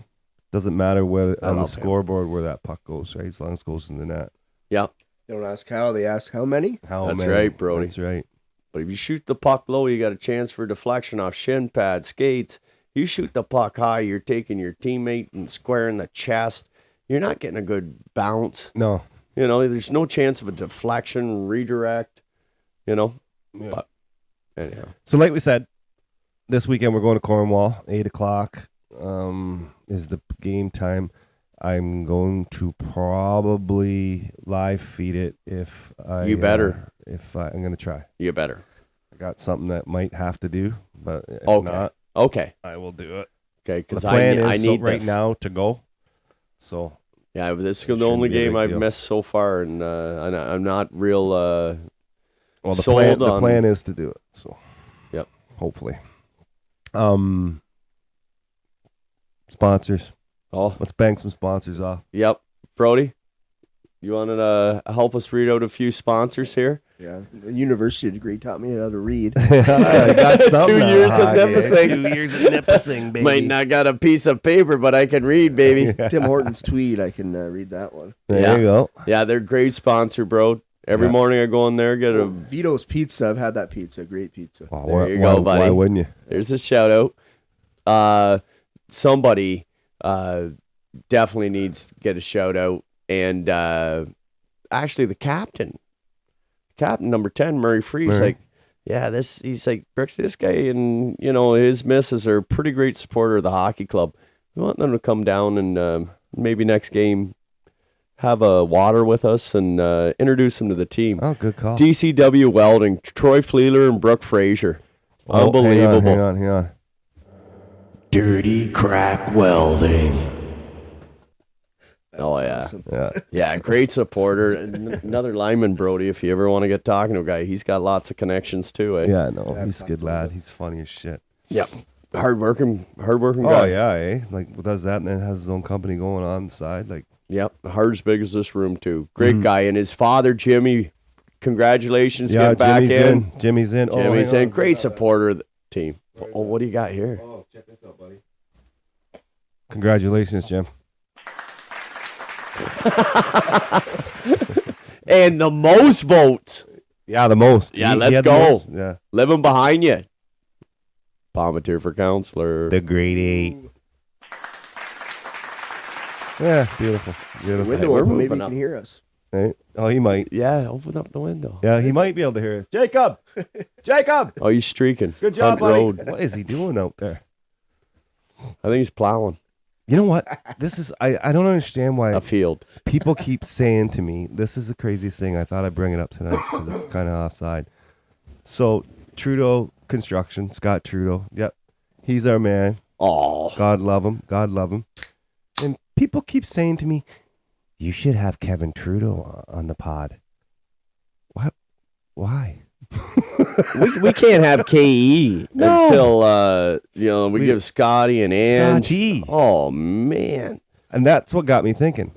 doesn't matter where I on the love him. scoreboard where that puck goes, right? As long as it goes in the net. Yeah, They don't ask how, they ask how many. How That's many? right, Brody. That's right. but if you shoot the puck low, you got a chance for deflection off shin pad, skates. You shoot the puck high, you're taking your teammate and squaring the chest. You're not getting a good bounce. No. You know, there's no chance of a deflection, redirect, you know. Yeah. But anyhow. So like we said, this weekend we're going to Cornwall, 8 o'clock is the game time. I'm going to probably live feed it if I... You better. I'm going to try. You better. I got something that might have to do, but if Okay. not, Okay. I will do it. Okay, The because plan I is need right this. now to go. So Yeah, but this is Shouldn't the only be a game big I've deal. missed so far, and I'm not real well, the sold on. plan is to do it. So Yep. hopefully. Sponsors. Oh, Let's bang some sponsors off. yep. Brody, you want to help us read out a few sponsors here? Yeah, the university degree taught me how to read. I got something 2 out years of hot, nipissing. 2 years of nipissing, baby. Might not got a piece of paper, but I can read, baby. Tim Hortons Tweed, I can read that one. There Yeah. you go. Yeah, they're a great sponsor, bro. Every Yeah. morning I go in there, get a. Vito's Pizza, I've had that pizza, great pizza. Well, There you go, buddy. Why wouldn't you? There's a shout out. Somebody definitely needs to get a shout out, and actually the captain number 10, Murray Freeze, Murray. like, yeah, he's like, Brooksie, this guy and his missus are a pretty great supporter of the hockey club. We want them to come down and maybe next game have a water with us and introduce them to the team. Oh, good call. DCW Welding, Troy Fleeler and Brooke Frazier. Oh, Unbelievable. Hang on. Dirty Crack Welding. Oh, yeah. Awesome. Yeah. Yeah, great supporter. Another lineman, Brody, if you ever want to get talking to a guy. He's got lots of connections, too. Eh? Yeah, no, Yeah, he's a good lad. He's funny as shit. Yep. Hardworking Oh, guy. yeah, eh? Like, does that and then has his own company going on the side. Like, Yep. Hard as big as this room, too. Great guy. And his father, Jimmy, congratulations. yeah, Get back Jimmy's in. Jimmy's in. Oh, Jimmy's hang in. on. Great supporter of the team. Oh, what do you got here? Oh, check this out, buddy. Congratulations, Jim. And the most votes. Yeah, the most. Yeah, He let's had the go. most. Yeah. Living behind you. Palmetier for counselor. The grade 8. Yeah, beautiful. The Beautiful. window we're open, maybe moving you up. can hear us. Right? Oh, he might. Yeah, open up the window. Yeah, he might be able to hear us. Jacob! Jacob! Oh, he's streaking. Good job, Hunt buddy. Road. What is he doing out there? I think he's plowing You know what? This is, I don't understand why a field. people keep saying to me, this is the craziest thing. I thought I'd bring it up tonight because it's kind of offside. So, Trudeau Construction, Scott Trudeau. Yep. He's our man. Oh, God love him. God love him. And people keep saying to me, you should have Kevin Trudeau on the pod. What? Why? we can't have KE No. until we give Scotty and Ange. Scotty. Oh man, And that's what got me thinking.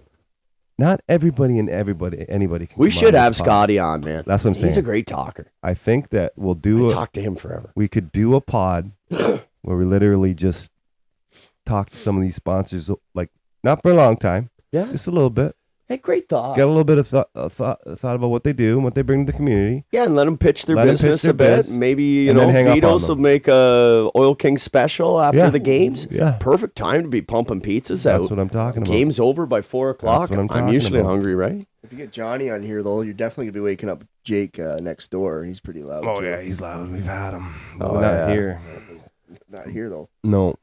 Not everybody and anybody can we come should on have this pod. Scotty on, man. That's what I'm saying. He's a great talker. I think that we'll I do talk to him forever. we could do a pod where we literally just talk to some of these sponsors, like not for a long time, Yeah. just a little bit. Hey, great thought. Get a little bit of thought about what they do and what they bring to the community. Yeah, and let them pitch their Let 'em business pitch their a bit. biz, Maybe and then hang up on Vitos them. will make a Oil King special after Yeah. the games. Yeah. Perfect time to be pumping pizzas That's out. what I'm talking about. Game's over by 4 o'clock. what I'm talking usually about. hungry, right? If you get Johnny on here, though, you're definitely going to be waking up Jake next door. He's pretty loud. Oh too. yeah, he's loud. We've had him. Oh, Not yeah. here. Not here, though. No,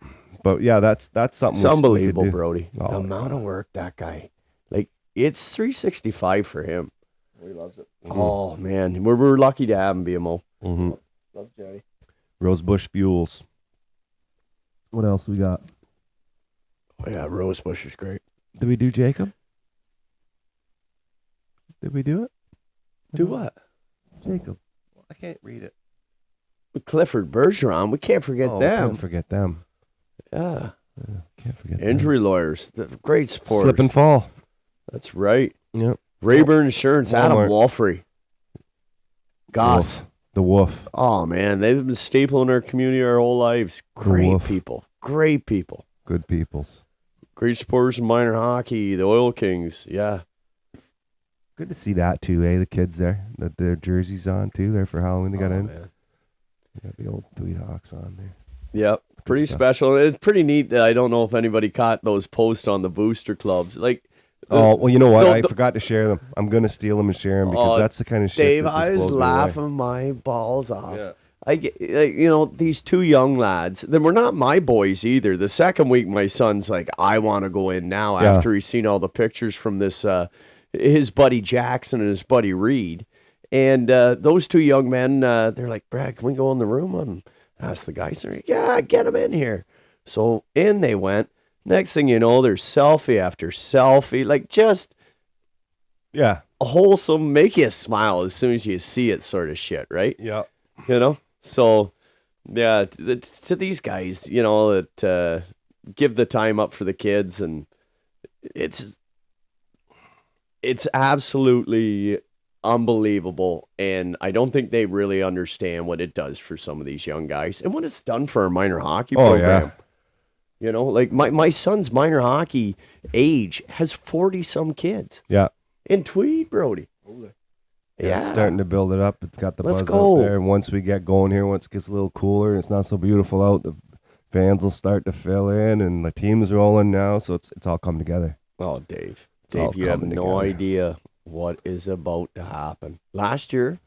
but yeah, that's something. It's unbelievable, we could do. Brody. Oh, The amount of work that guy. Like, it's 365 for him. He loves it. Oh, man. We're lucky to have him, BMO. Mm-hmm. Love Johnny. Rosebush Fuels. What else we got? Oh, yeah, Rosebush is great. Did we do Jacob? Did we do it? Do what? Jacob. I can't read it. Clifford Bergeron. We can't forget them. Can't forget them. Yeah. Can't forget Injury lawyers. Great supporters. Slip and fall. That's right. Yep. Rayburn Insurance. Adam Walmart. Walfrey. Goss. The Wolf. Oh, man. They've been a staple in our community our whole lives. Great Wolf. people. Great people. Good peoples. Great supporters in minor hockey. The Oil Kings. Yeah. Good to see that too, eh? The kids there. Their jerseys on too. There for Halloween. They got in. Man. They got the old Tweed Hawks on there. Yep. Pretty stuff. special. It's pretty neat. I don't know if anybody caught those posts on the booster clubs. Like, Oh, well, you know what? the- I forgot to share them. I'm going to steal them and share them because Oh, that's the kind of shit Dave, that just I was blows me away. laughing my balls off. Yeah. I get, these two young lads. Then we're not my boys either. The second week, my son's like, I want to go in now Yeah. after he's seen all the pictures from this, his buddy Jackson and his buddy Reed. And those two young men, they're like, Brad, can we go in the room and ask the guys? They're like, yeah, get them in here. So in they went. Next thing you know, there's selfie after selfie, like just Yeah. wholesome, make you smile as soon as you see it sort of shit, right? Yeah. You know? So, yeah, to these guys, that give the time up for the kids, and it's absolutely unbelievable, and I don't think they really understand what it does for some of these young guys and what it's done for our minor hockey program. Yeah. Like my son's minor hockey age has 40-some kids Yeah. in Tweed, Brody. Holy. Yeah. It's starting to build it up. It's got the Let's buzz go. out there. And once we get going here, once it gets a little cooler and it's not so beautiful out, the fans will start to fill in and the team's rolling now. So it's all come together. Oh, Dave. all Dave, you have coming no together. idea what is about to happen. Last year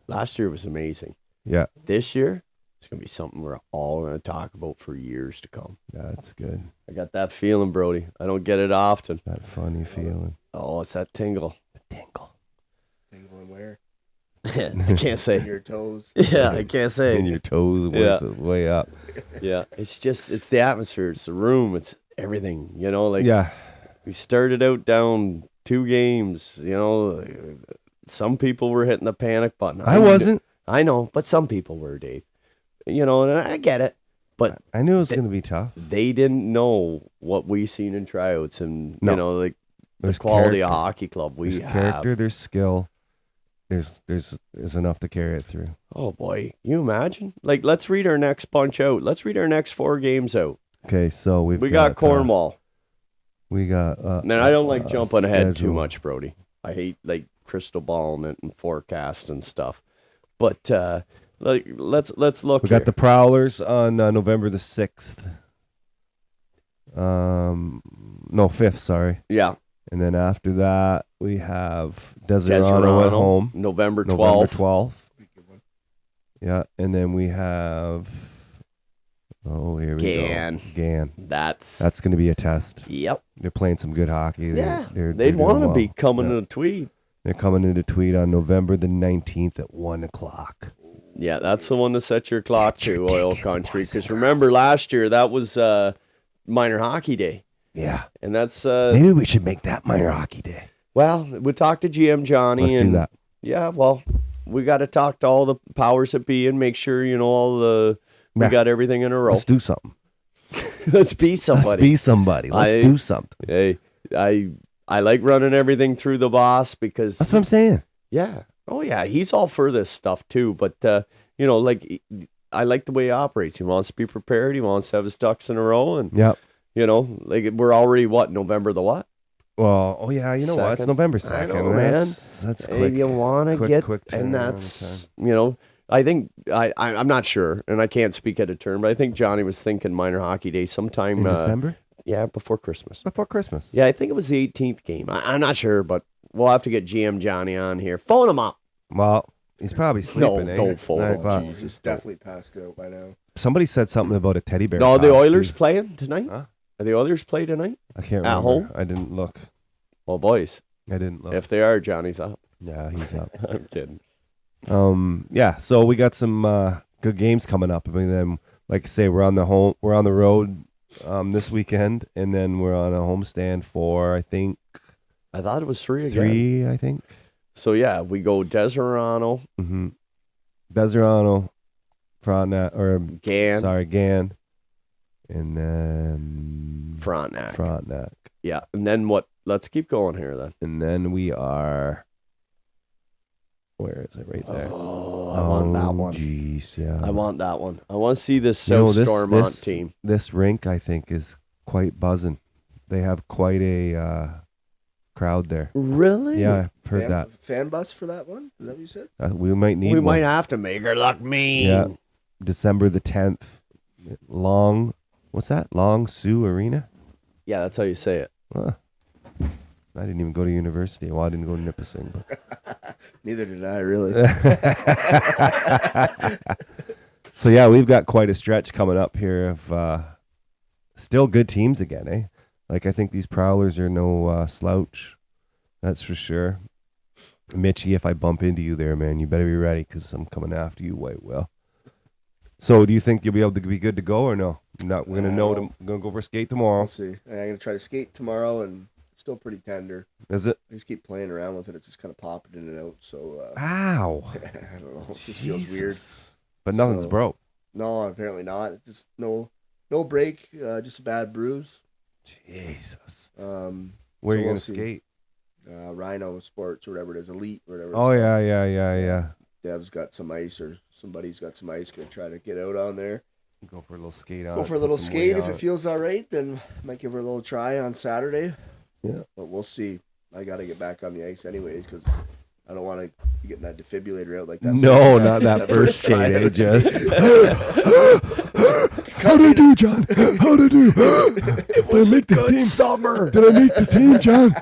was amazing. Yeah. This year, it's going to be something we're all going to talk about for years to come. That's good. I got that feeling, Brody. I don't get it often. That funny feeling. Oh, it's that tingle. The tinkle. Tingling where? I can't In say. your toes. Yeah, I can't In say. your toes, Yeah. it's way up. Yeah, it's the atmosphere. It's the room. It's everything. Like Yeah. we started out down 2 games. Some people were hitting the panic button. I wasn't. I know, but some people were, Dave. And I get it. But I knew it was going to be tough. they didn't know what we seen in tryouts and, No. the There's quality character. of hockey club we There's have. character, there's skill. There's enough to carry it through. Oh, boy. You imagine? Like, let's read our next bunch out. Let's read our next 4 games out. Okay, so We got Cornwall. We got. And I don't like jumping ahead too schedule. much, Brody. I hate, crystal balling it and forecast and stuff. But, let's look We here. got the Prowlers on November the 6th. No, 5th, sorry. Yeah. And then after that, we have Deserano at home. November 12th. November 12th. Yeah, and then we have. Oh, here we Gan. go. Gan. That's That's going to be a test. yep. They're playing some good hockey. Yeah. They're They'd doing want to well. be coming Yeah. to Tweed. They're coming into Tweed on November the 19th at 1 o'clock. Yeah, that's the one to set your clock Get your to, Oil tickets, Country. boys and Because remember, last year, that was minor hockey day. Yeah. And that's, Maybe we should make that minor hockey day. well, we talked to GM Johnny. Let's do and that. Yeah, well, we got to talk to all the powers that be and make sure, we Yeah. got everything in a row. Let's do something. Let's be somebody. Let's be somebody. Let's do something. Hey, I like running everything through the boss because That's what I'm saying. yeah. Oh yeah, he's all for this stuff too. But I like the way he operates. He wants to be prepared. He wants to have his ducks in a row, and Yep. we're already November the what? Well, oh yeah, you know what? It's Second. November I 2nd. know, man. That's And quick. you want to quick- get, quick and turnaround that's I think I'm not sure, and I can't speak at a term, but I think Johnny was thinking minor hockey day sometime In December? Yeah, before Christmas. Before Christmas. Yeah, I think it was the 18th game. I'm not sure, but we'll have to get GM Johnny on here. Phone him up. Well, he's probably sleeping. don't It's phone 9 him. o'clock. Jesus, He's don't. definitely passed out by now. Somebody said something about a teddy bear. No, the house, Oilers too. playing tonight? Huh? Are the Oilers play tonight? I can't At remember. home? I didn't look. Well, boys, I didn't look. if they are, Johnny's up. Yeah, he's up. I'm kidding. Yeah, so we got some good games coming up. I mean, then, like I say, we're on the road this weekend, and then we're on a homestand for, I think, I thought it was 3 again. 3, I think. So, yeah, we go Deserano. Mm-hmm. Deserano, Frontenac, Gan, and then Frontenac. Yeah, and then what? Let's keep going here then. And then we are. Where is it? Right there. Oh, I want that one. Jeez, yeah. I want that one. I want to see this South Stormont team. This rink, I think, is quite buzzing. They have quite a crowd there. Really? Yeah, I've heard that. Fan bus for that one? Is that what you said? We might need one. We might have to make her look mean. Yeah, December the 10th. What's that? Long Sioux Arena? Yeah, that's how you say it. Huh. I didn't even go to university. Well, I didn't go to Nipissing. But. Neither did I, really. So, yeah, we've got quite a stretch coming up here of still good teams again, eh? Like, I think these Prowlers are no slouch. That's for sure. Mitchie, if I bump into you there, man, you better be ready because I'm coming after you, White Will. So, do you think you'll be able to be good to go or no? We're going to know. We're going to go for a skate tomorrow. We'll see. I'm going to try to skate tomorrow, and it's still pretty tender. Is it? I just keep playing around with it. It's just kind of popping in and out. So, Ow. I don't know. It just feels weird. But nothing's broke. No, apparently not. It's just no break, just a bad bruise. Jesus. Where are you going to skate? Rhino Sports or whatever it is, Elite or whatever. Oh, yeah. Dev's got some ice or somebody's got some ice. Going to try to get out on there. Go for a little skate on. Go for a little skate. If it feels all right, then might give her a little try on Saturday. Yeah. But we'll see. I got to get back on the ice anyways because I don't want to be getting that defibrillator out like that. No, not that first skate. Eh? Just. How'd I do, John? How'd I do? It was a good summer. Did I make the team, John?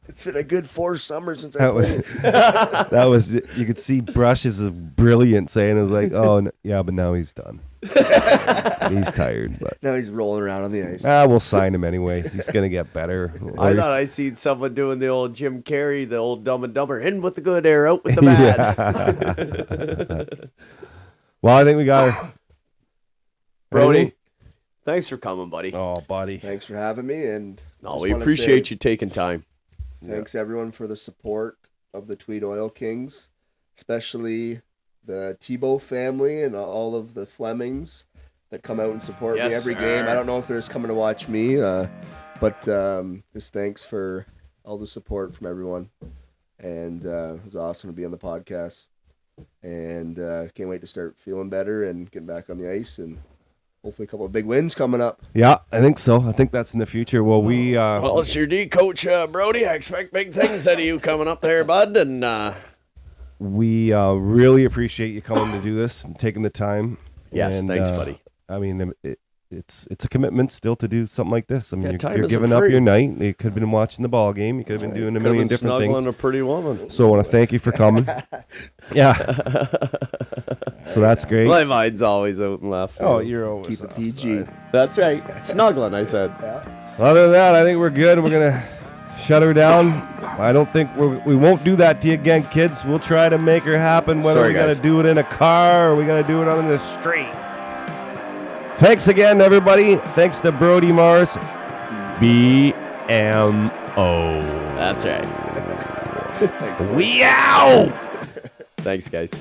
It's been a good 4 summers since I played. That was, you could see brushes of brilliance saying it was like, oh, no, yeah, but now he's done. He's tired. But Now he's rolling around on the ice. We'll sign him anyway. He's going to get better. I thought I seen someone doing the old Jim Carrey, the old Dumb and Dumber, in with the good air, out with the bad. Well, I think we got her. Brody, thanks for coming, buddy. Oh, buddy. Thanks for having me. And We appreciate you taking time. Thanks, everyone, for the support of the Tweed Oil Kings, especially the Tebow family and all of the Flemings that come out and support me every game. I don't know if they're just coming to watch me, but just thanks for all the support from everyone. And it was awesome to be on the podcast. And can't wait to start feeling better and getting back on the ice and hopefully a couple of big wins coming up. Yeah, I think so. I think that's in the future. Well, well, it's your D coach, Brody. I expect big things out of you coming up there, bud. And we really appreciate you coming to do this and taking the time. Yes, and, thanks, buddy. I mean, it's a commitment still to do something like this. I mean, you're giving up free. your night. You could have been watching the ball game. You could have been doing a million different things. Snuggling a pretty woman. So I want to thank you for coming. Yeah. So that's great. My mind's always out and left. Oh, you're always Keep it PG. That's right. Snuggling, I said. Other than that, I think we're good. We're gonna shut her down. I don't think we won't do that to you again, kids. We'll try to make her happen. Whether we gotta do it in a car or we gotta do it on the street. Thanks again, everybody. Thanks to Brody Morris, BMO. That's right. We out. Thanks, guys.